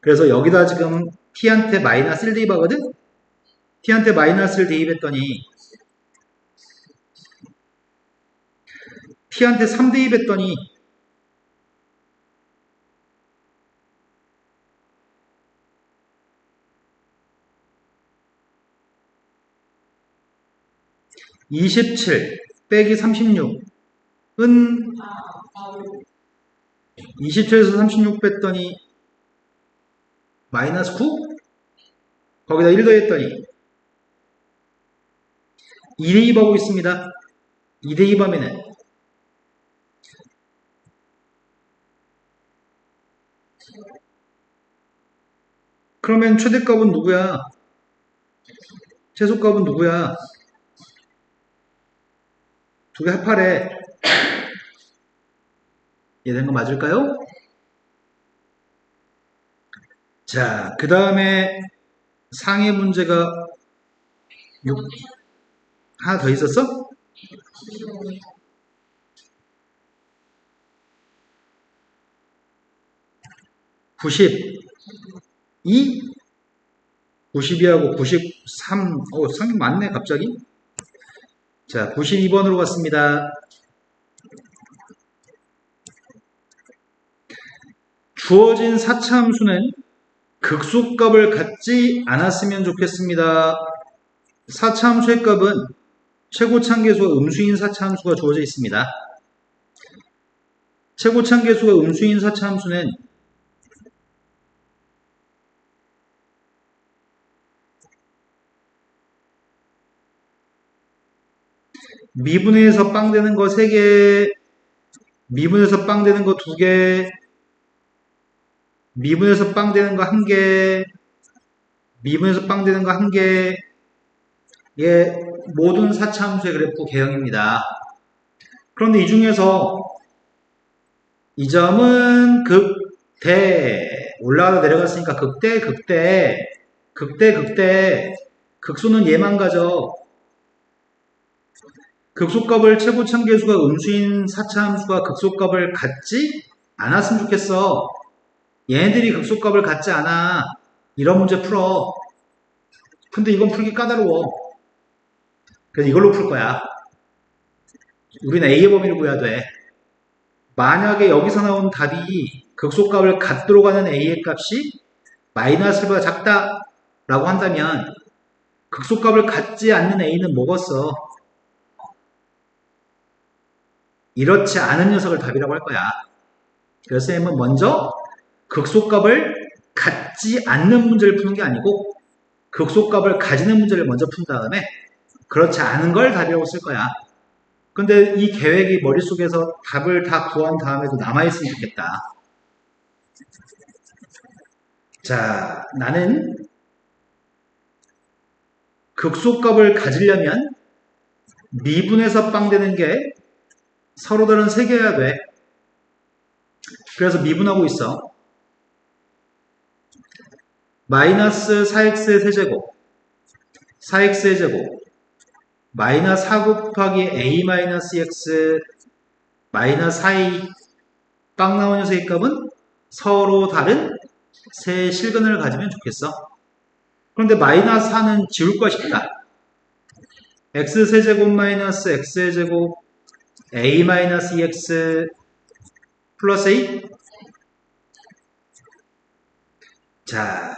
그래서 여기다 지금 t한테 마이너스 1 대입하거든? t한테 마이너스를 대입했더니 t한테 3 대입했더니 (27) 빼기 36은 27에서 36 뺐더니 마이너스 9? 거기다 1 더했더니 2 대입하고 있습니다. 2 대입하면은 그러면 최대값은 누구야? 최소값은 누구야? 두 개 합하래. 이해된 거 맞을까요? 자, 그 다음에 상해 문제가 6, 하나 더 있었어? 92, 92하고 93, 상당히 많네, 갑자기. 자, 92번으로 갔습니다. 주어진 사차함수는 극소값을 갖지 않았으면 좋겠습니다. 사차함수의 값은 최고차함계수가 음수인 사차함수가 주어져 있습니다. 최고차함계수가 음수인 사차함수는 미분에서 빵 되는 거 3개, 미분에서 빵 되는 거 2개, 미분에서 빵 되는 거 1개, 미분에서 빵 되는 거 1개, 예, 모든 사차함수의 그래프 개형입니다. 그런데 이 중에서 이 점은 극대, 올라가다 내려갔으니까 극대, 극소는 얘만 가죠. 극소값을 최고차함계수가 음수인 사차함수가 극소값을 갖지 않았으면 좋겠어. 얘네들이 극소값을 갖지 않아. 이런 문제 풀어. 근데 이건 풀기 까다로워. 그래서 이걸로 풀 거야. 우리는 A의 범위를 구해야 돼. 만약에 여기서 나온 답이 극소값을 갖도록 하는 A의 값이 마이너스 1보다 작다라고 한다면 극소값을 갖지 않는 A는 뭐겠어? 이렇지 않은 녀석을 답이라고 할 거야. 그래서 쌤은 먼저 극소값을 갖지 않는 문제를 푸는 게 아니고 극소값을 가지는 문제를 먼저 푼 다음에 그렇지 않은 걸 답이라고 쓸 거야. 근데 이 계획이 머릿속에서 답을 다 구한 다음에도 남아있으면 좋겠다. 자, 나는 극소값을 가지려면 미분에서 빵 되는 게 서로 다른 3개여야 돼. 그래서 미분하고 있어. 마이너스 4x의 세제곱, 4x의 제곱, 마이너스 4 곱하기 a 마이너스 x, 마이너스 4이 빵 나온 녀석의 값은 서로 다른 세 실근을 가지면 좋겠어. 그런데 마이너스 4는 지울 것이다. x 세제곱 마이너스 x의 제곱, a 마이너스 2x 플러스 a. 자,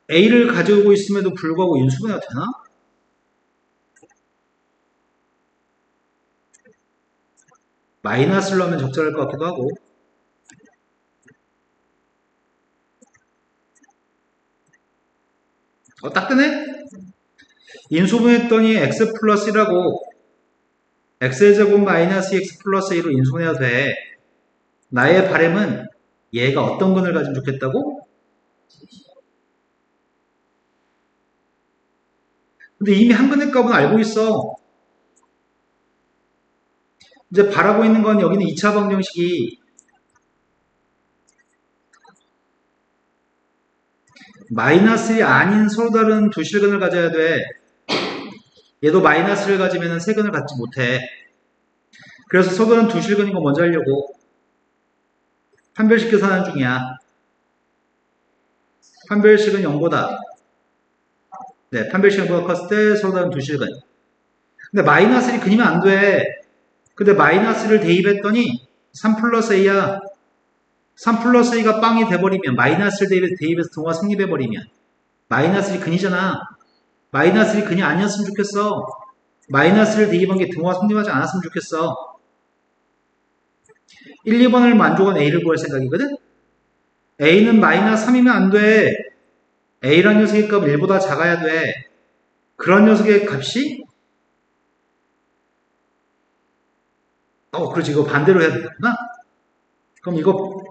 a를 가져오고 있음에도 불구하고 인수분해가 되나? 마이너스를 하면 적절할 것 같기도 하고. 딱 뜨네? 인수분해했더니 x 플러스 1하고 x의 제곱 마이너스 x 플러스 1로 인수분해가 돼. 나의 바램은 얘가 어떤 근을 가지면 좋겠다고? 근데 이미 한 근의 값은 알고 있어. 이제 바라고 있는 건 여기는 2차 방정식이 마이너스이 아닌 서로 다른 두 실근을 가져야 돼. 얘도 마이너스를 가지면 세 근을 갖지 못해. 그래서 서로 다른 두 실근인 거 먼저 하려고 판별식 계산하는 중이야. 판별식은 0보다 네, 판별식 0보다 컸을 때 서로 다른 두 실근. 근데 마이너스를 그리면 안 돼. 근데 마이너스를 대입했더니 3 플러스 a야. 3 플러스 a가 빵이 돼버리면 마이너스를 대입해서 등호가 성립해버리면 마이너스를 근이잖아. 마이너스를 근이 아니었으면 좋겠어. 마이너스를 대입한 게 등호가 성립하지 않았으면 좋겠어. 1, 2번을 만족한 a를 구할 생각이거든. a는 마이너스 3이면 안 돼. a라는 녀석의 값은 1보다 작아야 돼. 그런 녀석의 값이 그렇지. 이거 반대로 해야 되겠구나. 그럼 이거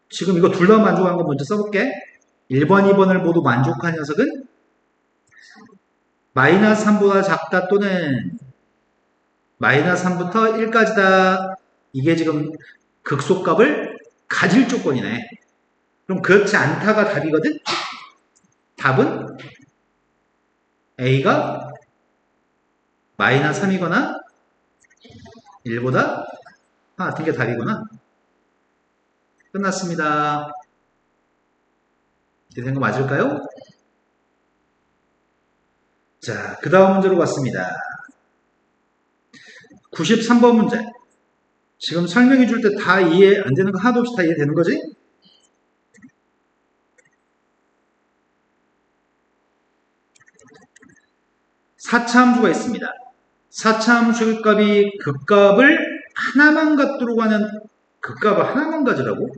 지금 이거 둘 다 만족한 거 먼저 써볼게. 1번, 2번을 모두 만족한 녀석은 마이너스 3보다 작다 또는 마이너스 3부터 1까지다. 이게 지금 극소값을 가질 조건이네. 그럼 그렇지 않다가 답이거든? 답은 A가 마이너스 3이거나 1보다 하나 같은 게 답이구나. 끝났습니다. 이렇게 된 거 맞을까요? 자, 그 다음 문제로 갔습니다. 93번 문제. 지금 설명해 줄 때 다 이해 안 되는 거 하나도 없이 다 이해되는 거지? 4차 함수가 있습니다. 4차 함수의 값이 극값을 하나만 갖도록 하는 극값을 하나만 가지라고?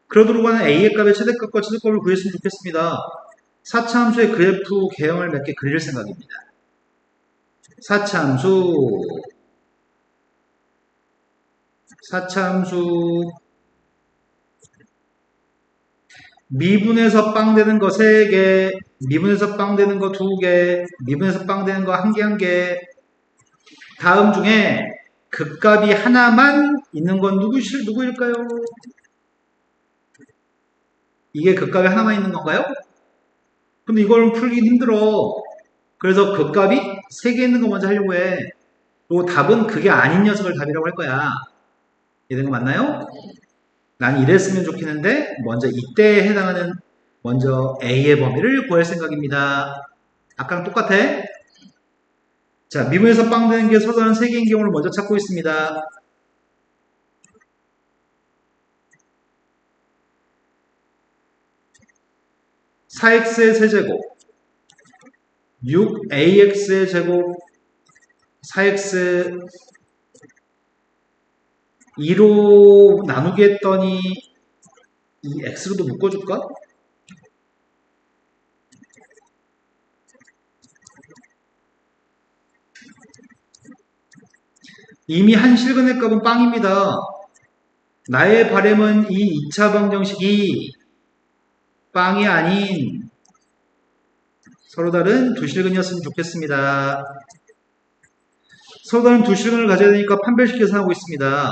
그러도록 하는 a의 값의 최대값과 최소값을 구했으면 좋겠습니다. 4차 함수의 그래프 개형을 몇 개 그릴 생각입니다. 4차 함수 4차 함수 미분에서 빵 되는 거 3개, 미분에서 빵 되는 거 2개, 미분에서 빵 되는 거 1개 1개. 다음 중에 극값이 하나만 있는 건 누구일까요? 이게 극값이 하나만 있는 건가요? 근데 이걸 풀기 힘들어. 그래서 극값이 3개 있는 거 먼저 하려고 해. 또 답은 그게 아닌 녀석을 답이라고 할 거야. 이해된 거 맞나요? 난 이랬으면 좋겠는데 먼저 이때에 해당하는 먼저 A의 범위를 구할 생각입니다. 아까랑 똑같아. 자, 미분에서 빵 되는 게 서로 다른 3개인 경우를 먼저 찾고 있습니다. (4x의 세제곱) 6ax의 제곱 4x 2로 나누기 했더니 이 x로도 묶어줄까? 이미 한 실근의 값은 빵입니다. 나의 바램은 이 2차 방정식이 빵이 아닌 서로 다른 두 실근이었으면 좋겠습니다. 서로 다른 두 실근을 가져야 되니까 판별식 계산하고 있습니다.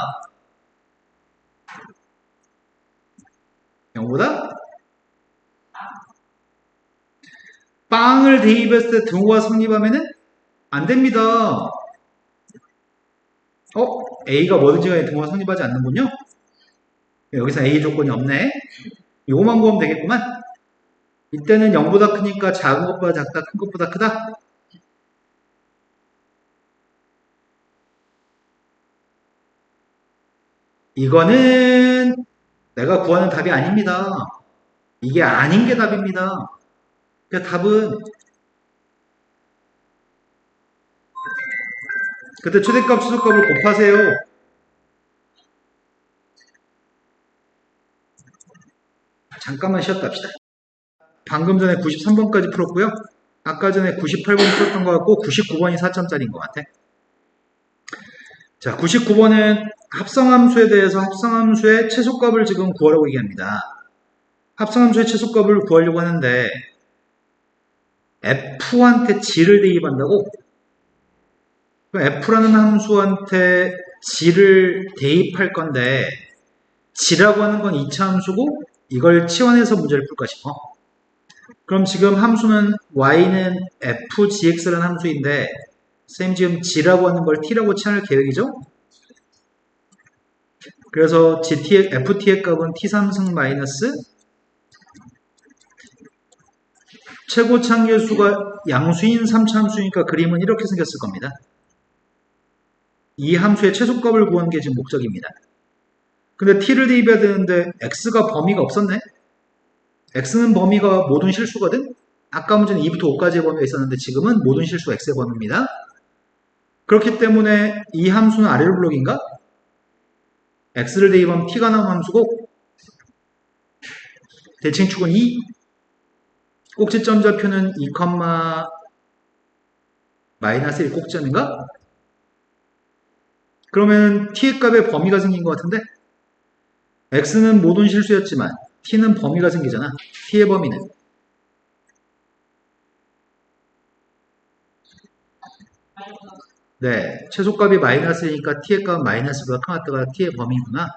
0보다 빵을 대입했을 때 등호가 성립하면은 안 됩니다. A가 뭐든지 간에 등호가 성립하지 않는군요. 여기서 A 조건이 없네. 요거만 구하면 되겠구만. 이때는 0보다 크니까 작은 것보다 작다, 큰 것보다 크다. 이거는 내가 구하는 답이 아닙니다. 이게 아닌 게 답입니다. 그러니까 답은 그때 최대값, 최소값을 곱하세요. 잠깐만 쉬었다 합시다. 방금 전에 93번까지 풀었고요. 아까 전에 98번 풀었던 것 같고 99번이 4점짜리인 것 같아. 자, 99번은 합성함수에 대해서 합성함수의 최소값을 지금 구하라고 얘기합니다. 합성함수의 최소값을 구하려고 하는데 F한테 G를 대입한다고? 그럼 F라는 함수한테 G를 대입할 건데 G라고 하는 건 2차 함수고 이걸 치환해서 문제를 풀까 싶어. 그럼 지금 함수는 y는 fgx라는 함수인데 쌤 지금 g라고 하는 걸 t라고 치환할 계획이죠? 그래서 ft의 값은 t3승 마이너스 최고 참계수가 양수인 3차 함수니까 그림은 이렇게 생겼을 겁니다. 이 함수의 최소값을 구하는 게 지금 목적입니다. 근데 t를 대입해야 되는데 x가 범위가 없었네? x는 범위가 모든 실수거든? 아까 문제는 2부터 5까지의 범위가 있었는데 지금은 모든 실수 x의 범위입니다. 그렇기 때문에 이 함수는 아래로 블록인가? x를 대입하면 t가 나온 함수고 대칭축은 2 꼭지점 좌표는 2, 마이너스 1 꼭지점인가? 그러면 t의 값에 범위가 생긴 것 같은데 x는 모든 실수였지만 t는 범위가 생기잖아. t의 범위는 네, 최소값이 마이너스니까 t의 값은 마이너스보다 큰 같다가 t의 범위구나.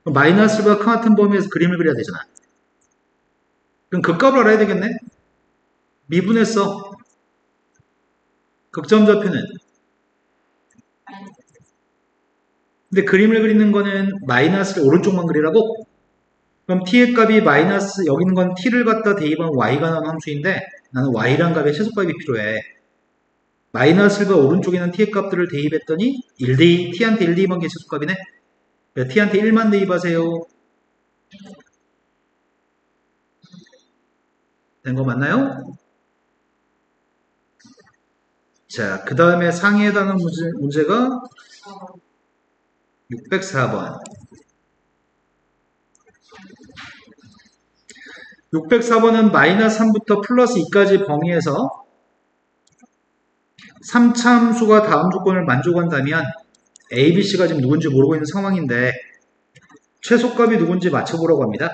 그럼 마이너스보다 큰 같은 범위에서 그림을 그려야 되잖아. 그럼 극값을 알아야 되겠네. 미분했어. 극점 좌표는 근데 그림을 그리는 거는 마이너스를 오른쪽만 그리라고? 그럼 t의 값이 마이너스, 여기 있는 건 t를 갖다 대입한 y가 나오는 함수인데 나는 y란 값의 최소값이 필요해. 마이너스 1과 오른쪽에 있는 t의 값들을 대입했더니 1대2, t한테 1 대입한 게 최소값이네. t한테 1만 대입하세요. 된 거 맞나요? 자, 그 다음에 상위에 해당하는 문제가 604번. 604번은 마이너스 3부터 플러스 2까지 범위에서 3차 함수가 다음 조건을 만족한다면 A, B, C가 지금 누군지 모르고 있는 상황인데 최소값이 누군지 맞춰보라고 합니다.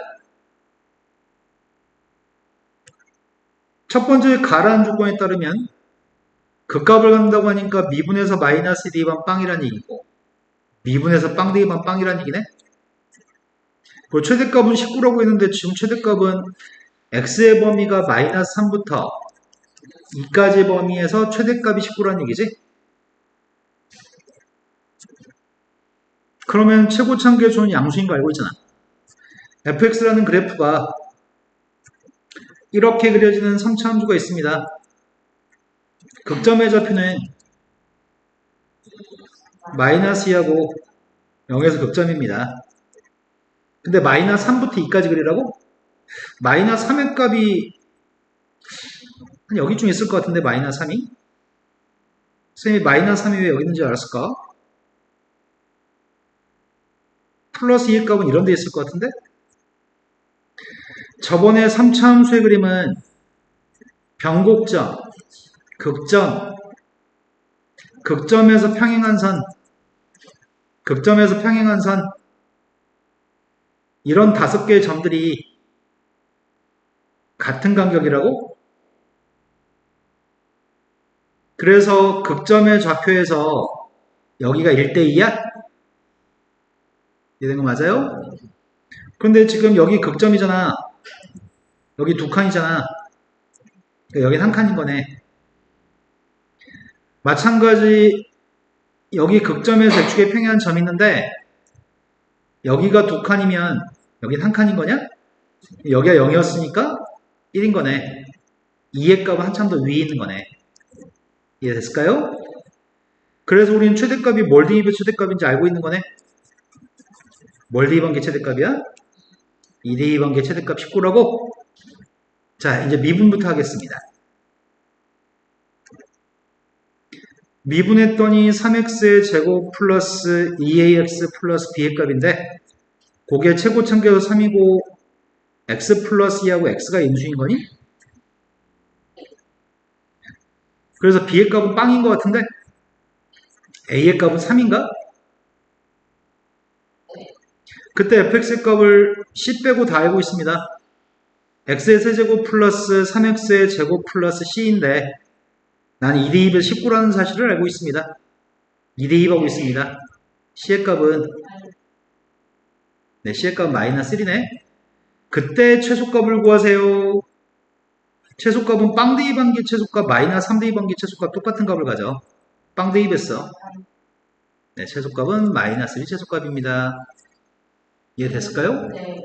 첫 번째 가라앉 조건에 따르면 그 값을 갖는다고 하니까 미분에서 마이너스 대입한 빵이란 얘기고 미분에서 빵 대입한 빵이란 얘기네. 그리고 최대값은 19라고 했는데 지금 최대값은 x의 범위가 마이너스 3부터 2까지 범위에서 최대값이 19라는 얘기지. 그러면 최고차항계의 조는 양수인 거 알고 있잖아. fx라는 그래프가 이렇게 그려지는 3차 함수가 있습니다. 극점의 좌표는 마이너스 2하고 0에서 극점입니다. 근데 마이너스 3부터 2까지 그리라고? 마이너스 3의 값이 한 여기쯤 있을 것 같은데 마이너스 3이? 선생님이 마이너스 3이 왜 여기 있는지 알았을까? 플러스 2의 값은 이런 데 있을 것 같은데? 저번에 3차 함수의 그림은 변곡점, 극점, 극점에서 평행한 선, 극점에서 평행한 선 이런 5개의 점들이 같은 간격이라고? 그래서 극점의 좌표에서 여기가 1대2야? 이해된 거 맞아요? 근데 지금 여기 극점이잖아. 여기 2칸이잖아. 그러니까 여긴 1칸인 거네. 마찬가지 여기 극점에서 X축에 평행한 점이 있는데 여기가 2칸이면 여긴 1칸인 거냐? 여기가 0이었으니까 1인 거네. 2의 값은 한참 더 위에 있는 거네. 이해됐을까요? 그래서 우리는 최대값이 뭘 대입해 최대값인지 알고 있는 거네. 뭘 대입한 게 최대값이야? 2 대입한 게 최대값 19라고? 자, 이제 미분부터 하겠습니다. 미분했더니 3x의 제곱 플러스 2ax 플러스 b의 값인데 그게 최고참계도 3이고 x 플러스 2하고 x가 인수인 거니? 그래서 b의 값은 빵인 것 같은데 a의 값은 3인가? 그때 fx의 값을 c 빼고 다 알고 있습니다. x의 세제곱 플러스 3x의 제곱 플러스 c인데 나는 2대2에서 19라는 사실을 알고 있습니다. 2대2하고 있습니다. c의 값은 c의 값은 마이너스 1이네. 그때 최소값을 구하세요. 최소값은 빵 대입한 게 최소값 마이너스 3 대입한 게 최소값 똑같은 값을 가져. 빵 대입했어. 네, 최소값은 마이너스 1 최소값입니다. 이해됐을까요? 네.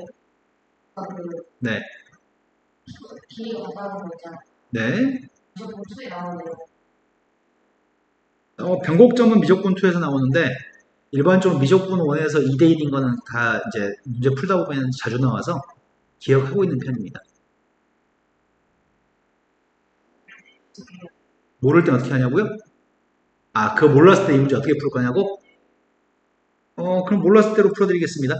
네. 길이가 같다는 거 있잖아. 네. 무조건 수에 나오네요. 변곡점은 미적분 2에서 나오는데 일반적으로 미적분 1에서 2대1인 거는 다 이제 문제 풀다 보면 자주 나와서 기억하고 있는 편입니다. 모를 땐 어떻게 하냐고요? 아, 그거 몰랐을 때 이 문제 어떻게 풀 거냐고? 그럼 몰랐을 대로 풀어드리겠습니다.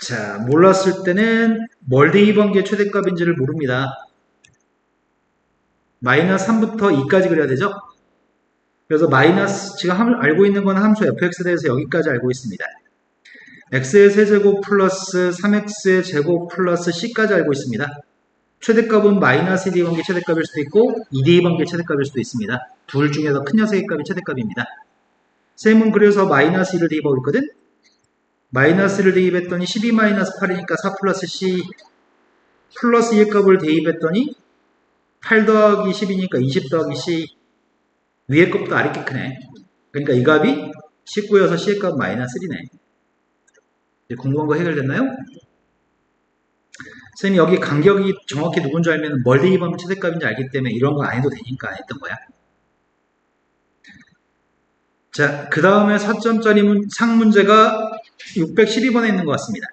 자, 몰랐을 때는 뭘 대입한 게 최대값인지를 모릅니다. 마이너스 3부터 2까지 그려야 되죠? 그래서 마이너스, 지금 알고 있는 건 함수 fx에 대해서 여기까지 알고 있습니다. x의 세제곱 플러스 3x의 제곱 플러스 c까지 알고 있습니다. 최대값은 마이너스 2 대입한 게 최대값일 수도 있고 2 대입한 게 최대값일 수도 있습니다. 둘 중에서 큰 녀석의 값이 최대값입니다. 셈은 그래서 마이너스 1을 대입하고 있거든? 마이너스를 대입했더니 12-8이니까 4 플러스 c 플러스 2의 값을 대입했더니 8 더하기 10이니까 20 더하기 c 위의 값도 아래 게 크네. 그러니까 이 값이 19여서 C의 값 마이너스 1이네. 이제 궁금한 거 해결됐나요? 선생님이 여기 간격이 정확히 누군지 알면 뭘 대입하면 최대값인지 알기 때문에 이런 거 안 해도 되니까 안 했던 거야. 자, 그 다음에 4점짜리 상 문제가 612번에 있는 것 같습니다.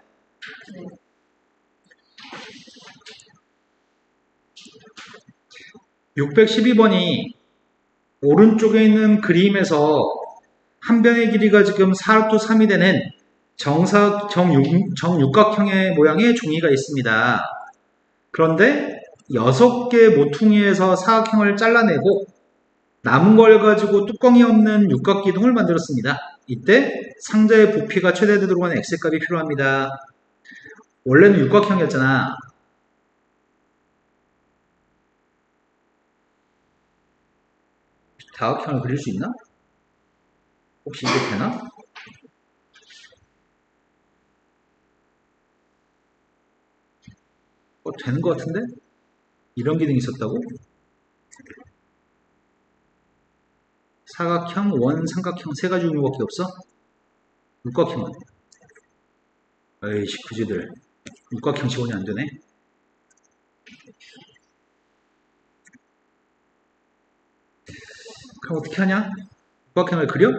612번이 오른쪽에 있는 그림에서 한 변의 길이가 지금 4루트 3이 되는 정육각형의 모양의 종이가 있습니다. 그런데 6개의 모퉁이에서 사각형을 잘라내고 남은 걸 가지고 뚜껑이 없는 육각기둥을 만들었습니다. 이때 상자의 부피가 최대되도록 하는 x값이 필요합니다. 원래는 육각형이었잖아. 다각형을 그릴 수 있나? 혹시 이게 되나? 되는 것 같은데? 이런 기능이 있었다고? 사각형, 원삼각형 세 가지 종류밖에 없어? 육각형은? 에이씨, 그지들. 육각형 지원이 안 되네. 그럼 어떻게 하냐? 육각형을 그려?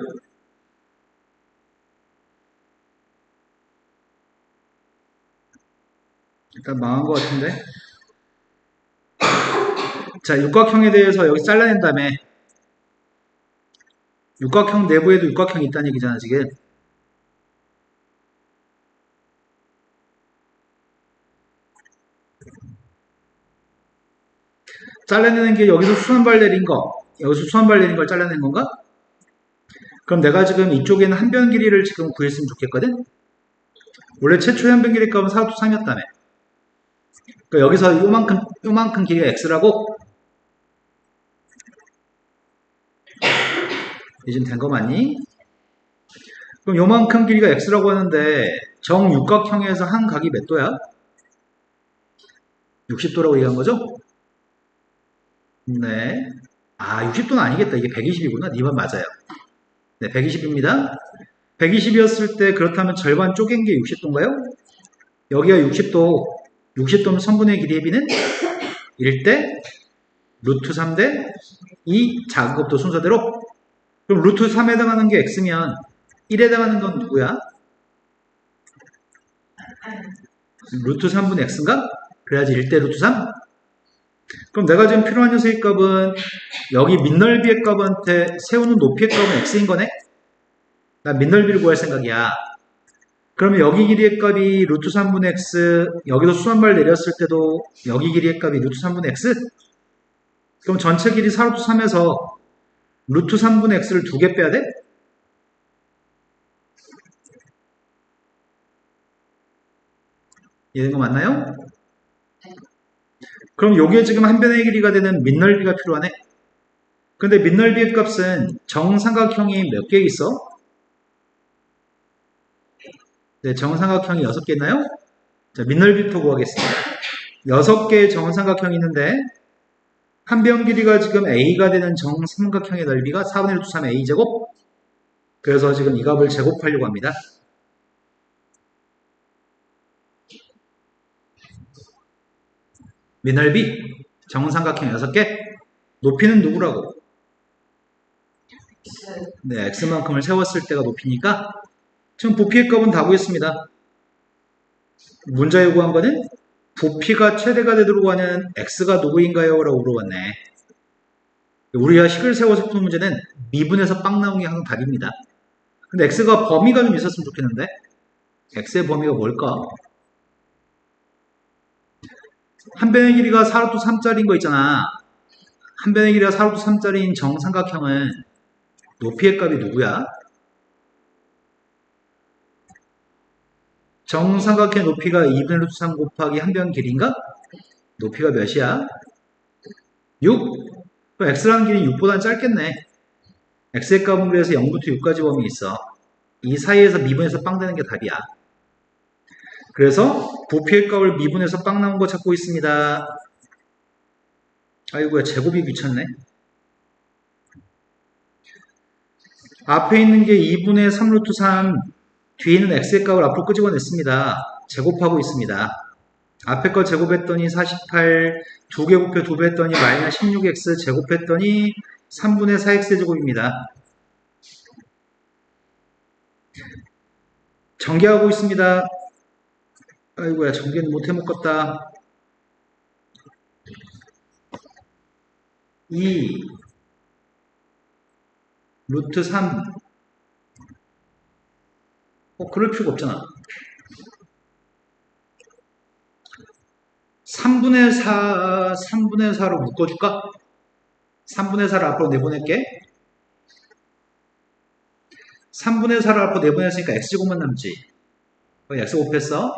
일단 망한 것 같은데. 자, 육각형에 대해서 여기 잘라낸 다음에 육각형 내부에도 육각형이 있다는 얘기잖아, 지금. 잘라내는 게 여기서 수선발 내린 거, 여기서 수선발 내린 걸 잘라낸 건가? 그럼 내가 지금 이쪽에는 한 변 길이를 지금 구했으면 좋겠거든? 원래 최초의 한 변 길이 값은 4루트 3이었다며. 그러니까 여기서 요만큼 길이가 x라고? 이젠 된 거 맞니? 그럼 요만큼 길이가 x라고 하는데 정육각형에서 한 각이 몇 도야? 60도라고 얘기한 거죠? 네. 아, 60도는 아니겠다. 이게 120이구나. 네 말 맞아요. 네, 120입니다. 120이었을 때 그렇다면 절반 쪼갠 게 60도인가요? 여기가 60도. 60도면 선분의 길이의 비는 1대 루트 3대 2 작은 것도 순서대로. 그럼 루트 3에 해당하는 게 x면 1에 해당하는 건 누구야? 루트 3분의 x인가? 그래야지 1대 루트 3? 그럼 내가 지금 필요한 녀석의 값은 여기 밑넓이의 값한테 세우는 높이의 값은 x인 거네? 나 밑넓이를 구할 생각이야. 그러면 여기 길이의 값이 루트 3분의 x, 여기도 수선발 내렸을 때도 여기 길이의 값이 루트 3분의 x? 그럼 전체 길이 4루트 3에서 루트 3분의 x를 2개 빼야 돼? 이해된 거 맞나요? 그럼 요게 지금 한 변의 길이가 되는 밑넓이가 필요하네? 근데 밑넓이의 값은 정삼각형이 몇 개 있어? 네, 정삼각형이 6개 있나요? 자, 밑넓이부터 구하겠습니다. 6개의 정삼각형이 있는데 한 변 길이가 지금 a가 되는 정삼각형의 넓이가 4분의 루트 3 a제곱. 그래서 지금 이 값을 제곱하려고 합니다. 밑넓이 정삼각형 6개. 높이는 누구라고? 네, x만큼을 세웠을 때가 높이니까 지금 부피의 값은 다 구했습니다. 문제 요구한 거는 부피가 최대가 되도록 하는 x가 누구인가요? 라고 물어봤네. 우리가 식을 세워서 푸는 문제는 미분에서 빵 나온 게 항상 답입니다. 근데 x가 범위가 좀 있었으면 좋겠는데 x의 범위가 뭘까? 한 변의 길이가 4루트 3짜리인 거 있잖아. 한 변의 길이가 4루트 3짜리인 정삼각형은 높이의 값이 누구야? 정삼각형의 높이가 2분의 루트 3 곱하기 한 변 길이인가? 높이가 몇이야? 6? 그럼 x라는 길이 6보다는 짧겠네. x의 값은 그래서 0부터 6까지 범위 있어. 이 사이에서 미분해서 빵 되는 게 답이야. 그래서 부피의 값을 미분해서 빵 나온 거 찾고 있습니다. 아이고야, 제곱이 귀찮네. 앞에 있는 게 2분의 3 루트 3, 뒤에 있는 x의 값을 앞으로 끄집어냈습니다. 제곱하고 있습니다. 앞에 거 제곱했더니 48, 두 개 곱해 두 배 했더니 마이너스 16x 제곱했더니 3분의 4x 제곱입니다. 전개하고 있습니다. 아이고야, 전개는 못해 먹겠다. 2 루트 3. 그럴 필요가 없잖아. 3분의 4로 묶어줄까? 3분의 4를 앞으로 내보낼게. 3분의 4를 앞으로 내보냈으니까 x제곱만 남지. x 곱했어.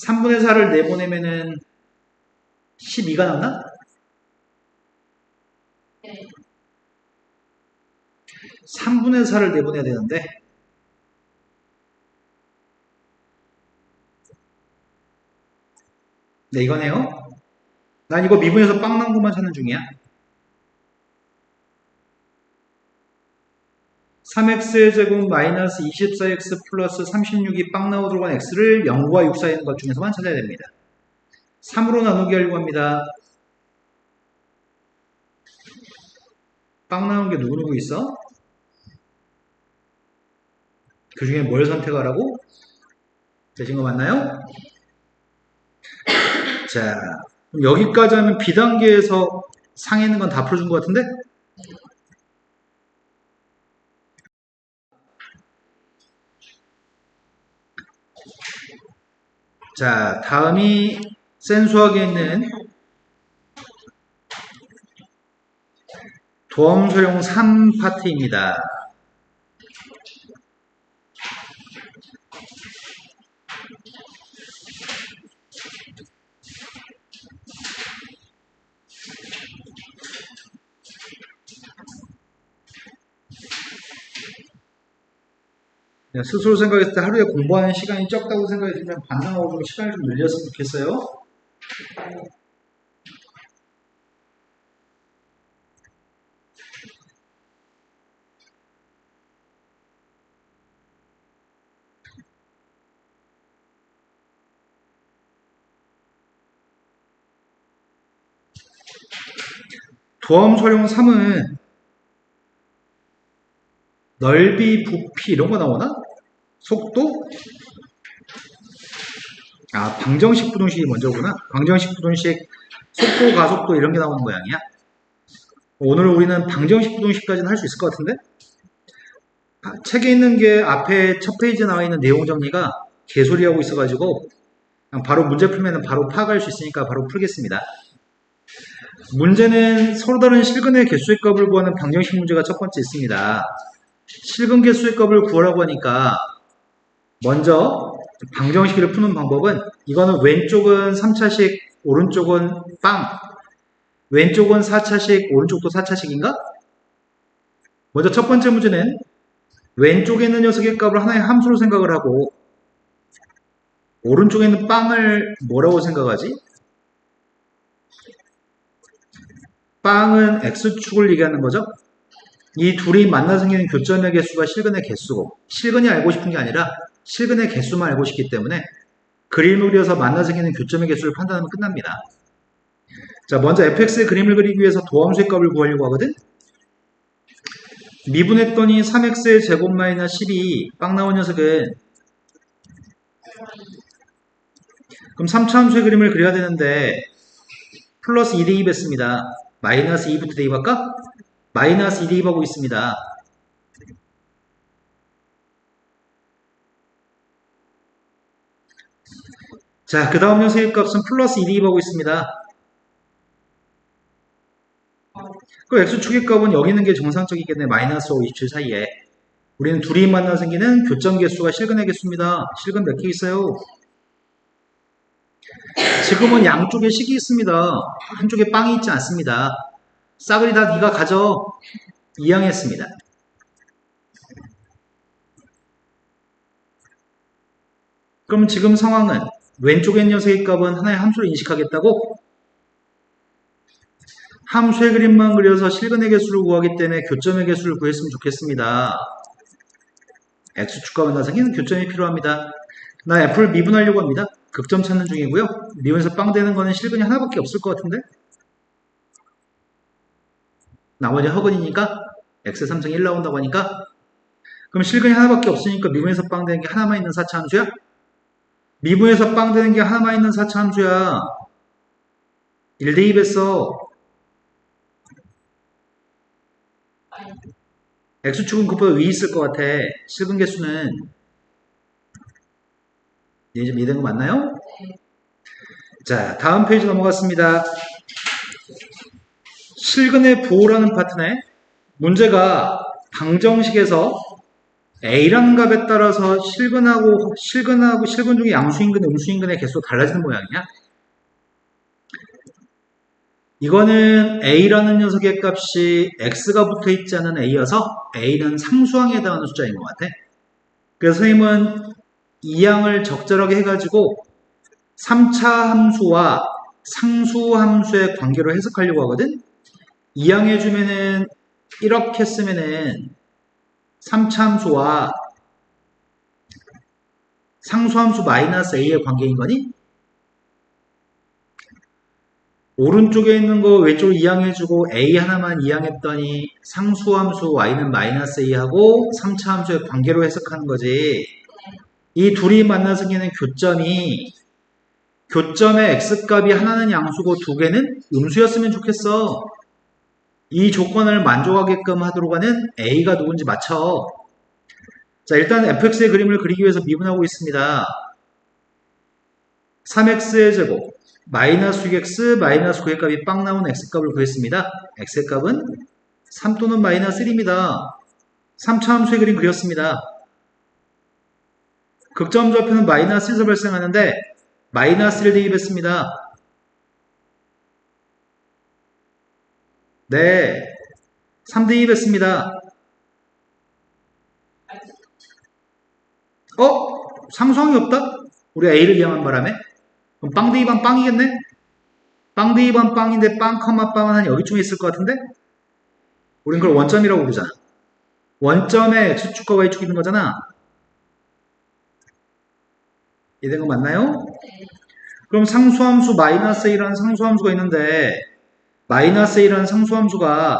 3분의 4를 내보내면은 12가 남나? 네. 3분의 4를 내보내야 되는데 네, 이거네요. 난 이거 미분에서 빵 나온 것만 찾는 중이야. 3x의 제곱 마이너스 24x 플러스 36이 빵 나오도록 한 x를 0과 6 사이에 있는 것 중에서만 찾아야 됩니다. 3으로 나누기 하려고 합니다. 빵 나온 게 누구누구 있어? 그 중에 뭘 선택하라고? 되신 거 맞나요? 자, 그럼 여기까지 하면 B단계에서 상에 있는 건 다 풀어준 것 같은데? 자, 다음이 센수학에 있는 도함소용 3파트입니다. 스스로 생각했을 때 하루에 공부하는 시간이 적다고 생각이 들면 반성하고 좀 시간을 좀 늘렸으면 좋겠어요. 도함소용 3은 넓이, 부피 이런 거 나오나? 속도? 아, 방정식 부등식이 먼저구나. 방정식 부등식, 속도, 가속도 이런 게 나오는 모양이야. 오늘 우리는 방정식 부등식까지는 할 수 있을 것 같은데? 책에 있는 게 앞에 첫 페이지에 나와 있는 내용 정리가 개소리하고 있어가지고 그냥 바로 문제 풀면 바로 파악할 수 있으니까 바로 풀겠습니다. 문제는 서로 다른 실근의 개수의 값을 구하는 방정식 문제가 첫 번째 있습니다. 실근 개수의 값을 구하라고 하니까 먼저 방정식을 푸는 방법은 이거는 왼쪽은 3차식, 오른쪽은 빵. 왼쪽은 4차식, 오른쪽도 4차식인가? 먼저 첫 번째 문제는 왼쪽에 있는 녀석의 값을 하나의 함수로 생각을 하고 오른쪽에 있는 빵을 뭐라고 생각하지? 빵은 x축을 얘기하는 거죠. 이 둘이 만나 생기는 교점의 개수가 실근의 개수고 실근이 알고 싶은 게 아니라 실근의 개수만 알고 싶기 때문에 그림을 그려서 만나 생기는 교점의 개수를 판단하면 끝납니다. 자, 먼저 fx의 그림을 그리기 위해서 도함수의 값을 구하려고 하거든. 미분했더니 3x의 제곱 마이너스 12 빵 나온 녀석은 그럼 3차함수의 그림을 그려야 되는데 플러스 2 대입했습니다. 마이너스 2부터 대입할까? 마이너스 2 대입하고 있습니다. 자, 그 다음 녀석의 값은 플러스 2 대입하고 있습니다. 그 x축의 값은 여기 있는 게 정상적이겠네. 마이너스 5, 27 사이에. 우리는 둘이 만나 생기는 교점 개수가 실근의 개수입니다. 실근 몇 개 있어요? 지금은 양쪽에 식이 있습니다. 한쪽에 빵이 있지 않습니다. 싸그리 다 네가 가져. 이양했습니다. 그럼 지금 상황은 왼쪽의 녀석의 값은 하나의 함수로 인식하겠다고? 함수의 그림만 그려서 실근의 개수를 구하기 때문에 교점의 개수를 구했으면 좋겠습니다. x축과 만나서기는 교점이 필요합니다. 나 f를 미분하려고 합니다. 극점 찾는 중이고요. 미분에서 빵 되는 거는 실근이 하나밖에 없을 것 같은데 나머지 허근이니까 x 3승 1 나온다고 하니까 그럼 실근이 하나밖에 없으니까 미분에서 빵 되는 게 하나만 있는 4차 함수야? 미분에서 빵 되는 게 하나만 있는 4차 함수야. 1 대입했어. x축은 그보다 위에 있을 것 같아. 실근 개수는 이제 좀 이해된 거 맞나요? 자, 다음 페이지 넘어갔습니다. 실근의 부호라는 파트네. 문제가 방정식에서 A라는 값에 따라서 실근하고 실근 중에 양수인근, 음수인근의 개수가 달라지는 모양이야. 이거는 A라는 녀석의 값이 X가 붙어 있지 않은 A여서 A는 상수항에 해당하는 숫자인 것 같아. 그래서 선생님은 이 양을 적절하게 해가지고 3차 함수와 상수 함수의 관계로 해석하려고 하거든. 이 양 해주면은 이렇게 쓰면은 3차 함수와 상수 함수 마이너스 A의 관계인 거니? 오른쪽에 있는 거 왼쪽으로 이항해주고 A 하나만 이항했더니 상수함수 y는 마이너스 A하고 3차 함수의 관계로 해석하는 거지. 이 둘이 만나서 생기는 교점의 x값이 하나는 양수고 두 개는 음수였으면 좋겠어. 이 조건을 만족하게끔 하도록 하는 A가 누군지 맞춰. 자, 일단 fx의 그림을 그리기 위해서 미분하고 있습니다. 3x의 제곱 마이너스 6x 마이너스 9의 값이 빵 나온 x값을 구했습니다. x의 값은 3 또는 마이너스 1입니다. 3차 함수의 그림 그렸습니다. 극점 좌표는 마이너스 1에서 발생하는데 마이너스 1 대입했습니다. 네, 3 대입했습니다. 상수항이 없다? 우리가 A를 이용한 바람에 그럼 빵 대입한 빵이겠네? 빵 대입한 빵인데 빵, 빵은 한 여기쯤에 있을 것 같은데? 우린 그걸 원점이라고 부르잖아. 원점에 X축과 Y축이 있는 거잖아. 이해된 거 맞나요? 그럼 상수함수 마이너스 A라는 상수함수가 있는데 마이너스 A라는 상수함수가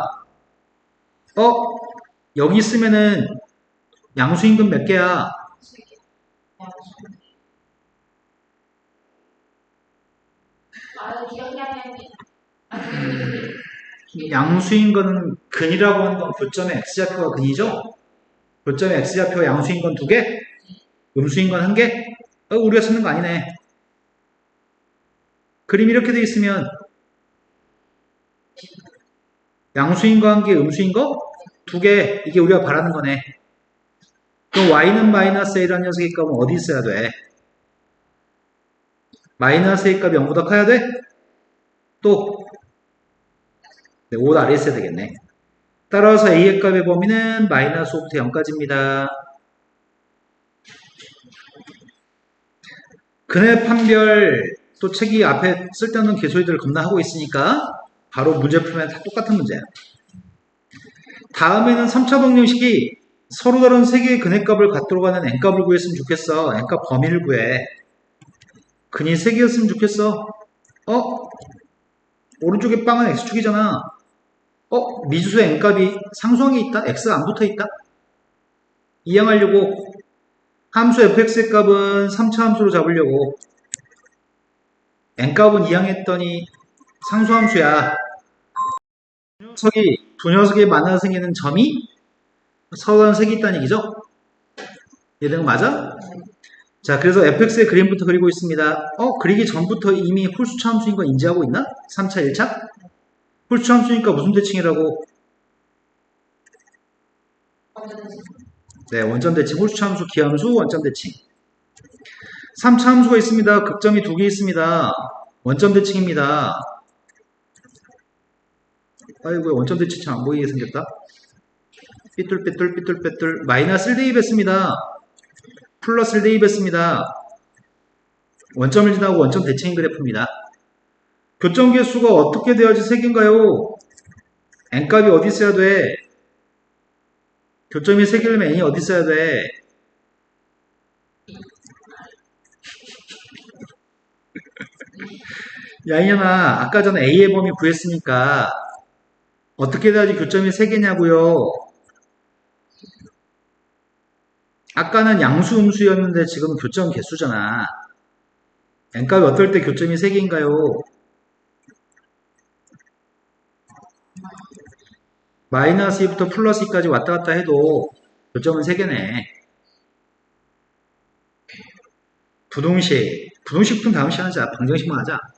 여기 있으면은 양수임금 몇 개야? 양수인 거는 근이라고 하는 건 교점의 x좌표가 근이죠? 교점의 x좌표가 양수인 건 2개? 음수인 건 1개? 우리가 찾는 거 아니네. 그림이 이렇게 돼 있으면 양수인 거 1개, 음수인 거 2개. 이게 우리가 바라는 거네. 그럼 y는 마이너스 a라는 녀석의 값은 어디 있어야 돼? 마이너스 a 값이 0보다 커야 돼? 또 5 아래에 있어야 되겠네. 따라서 a의 값의 범위는 마이너스 5부터 0까지입니다. 근의 판별 또 책이 앞에 쓸데없는 개소리들을 겁나 하고 있으니까 바로 문제 풀면 다 똑같은 문제야. 다음에는 3차 방정식이 서로 다른 3개의 근의 값을 갖도록 하는 n값을 구했으면 좋겠어. n값 범위를 구해. 근이 3개였으면 좋겠어. 오른쪽에 빵은 x축이잖아. 미주수의 n값이 상수항에 있다? x가 안 붙어있다? 이항하려고 함수 fx의 값은 3차 함수로 잡으려고 n값은 이항했더니 상수함수야. 두 녀석이 만나서 생기는 점이 서로 다른 색이 있다는 얘기죠? 이해된 거 맞아? 자, 그래서 fx의 그림부터 그리고 있습니다. 그리기 전부터 이미 홀수차 함수인 거 인지하고 있나? 3차, 1차? 홀수차 함수니까 무슨 대칭이라고? 네, 원점 대칭, 홀수차 함수, 기함수, 원점 대칭. 3차 함수가 있습니다. 극점이 2개 있습니다. 원점 대칭입니다. 아이고, 원점 대칭 참 안 보이게 생겼다. 삐뚤 마이너스 1 대입했습니다. 플러스 1 대입했습니다. 원점을 지나고 원점 대칭 그래프입니다. 교점 개수가 어떻게 되어야지 3개인가요? n값이 어디 있어야 돼? 교점이 3개려면 n이 어디 있어야 돼? 야, 이년아, 아까 전에 A의 범위 구했으니까 어떻게 돼야지 교점이 3개냐고요? 아까는 양수, 음수였는데 지금 교점 개수잖아. n값이 어떨 때 교점이 3개인가요? 마이너스 2부터 플러스 2까지 왔다 갔다 해도 교점은 3개네. 부동식. 부동식부터 다음 시간에 하자. 방정식만 하자.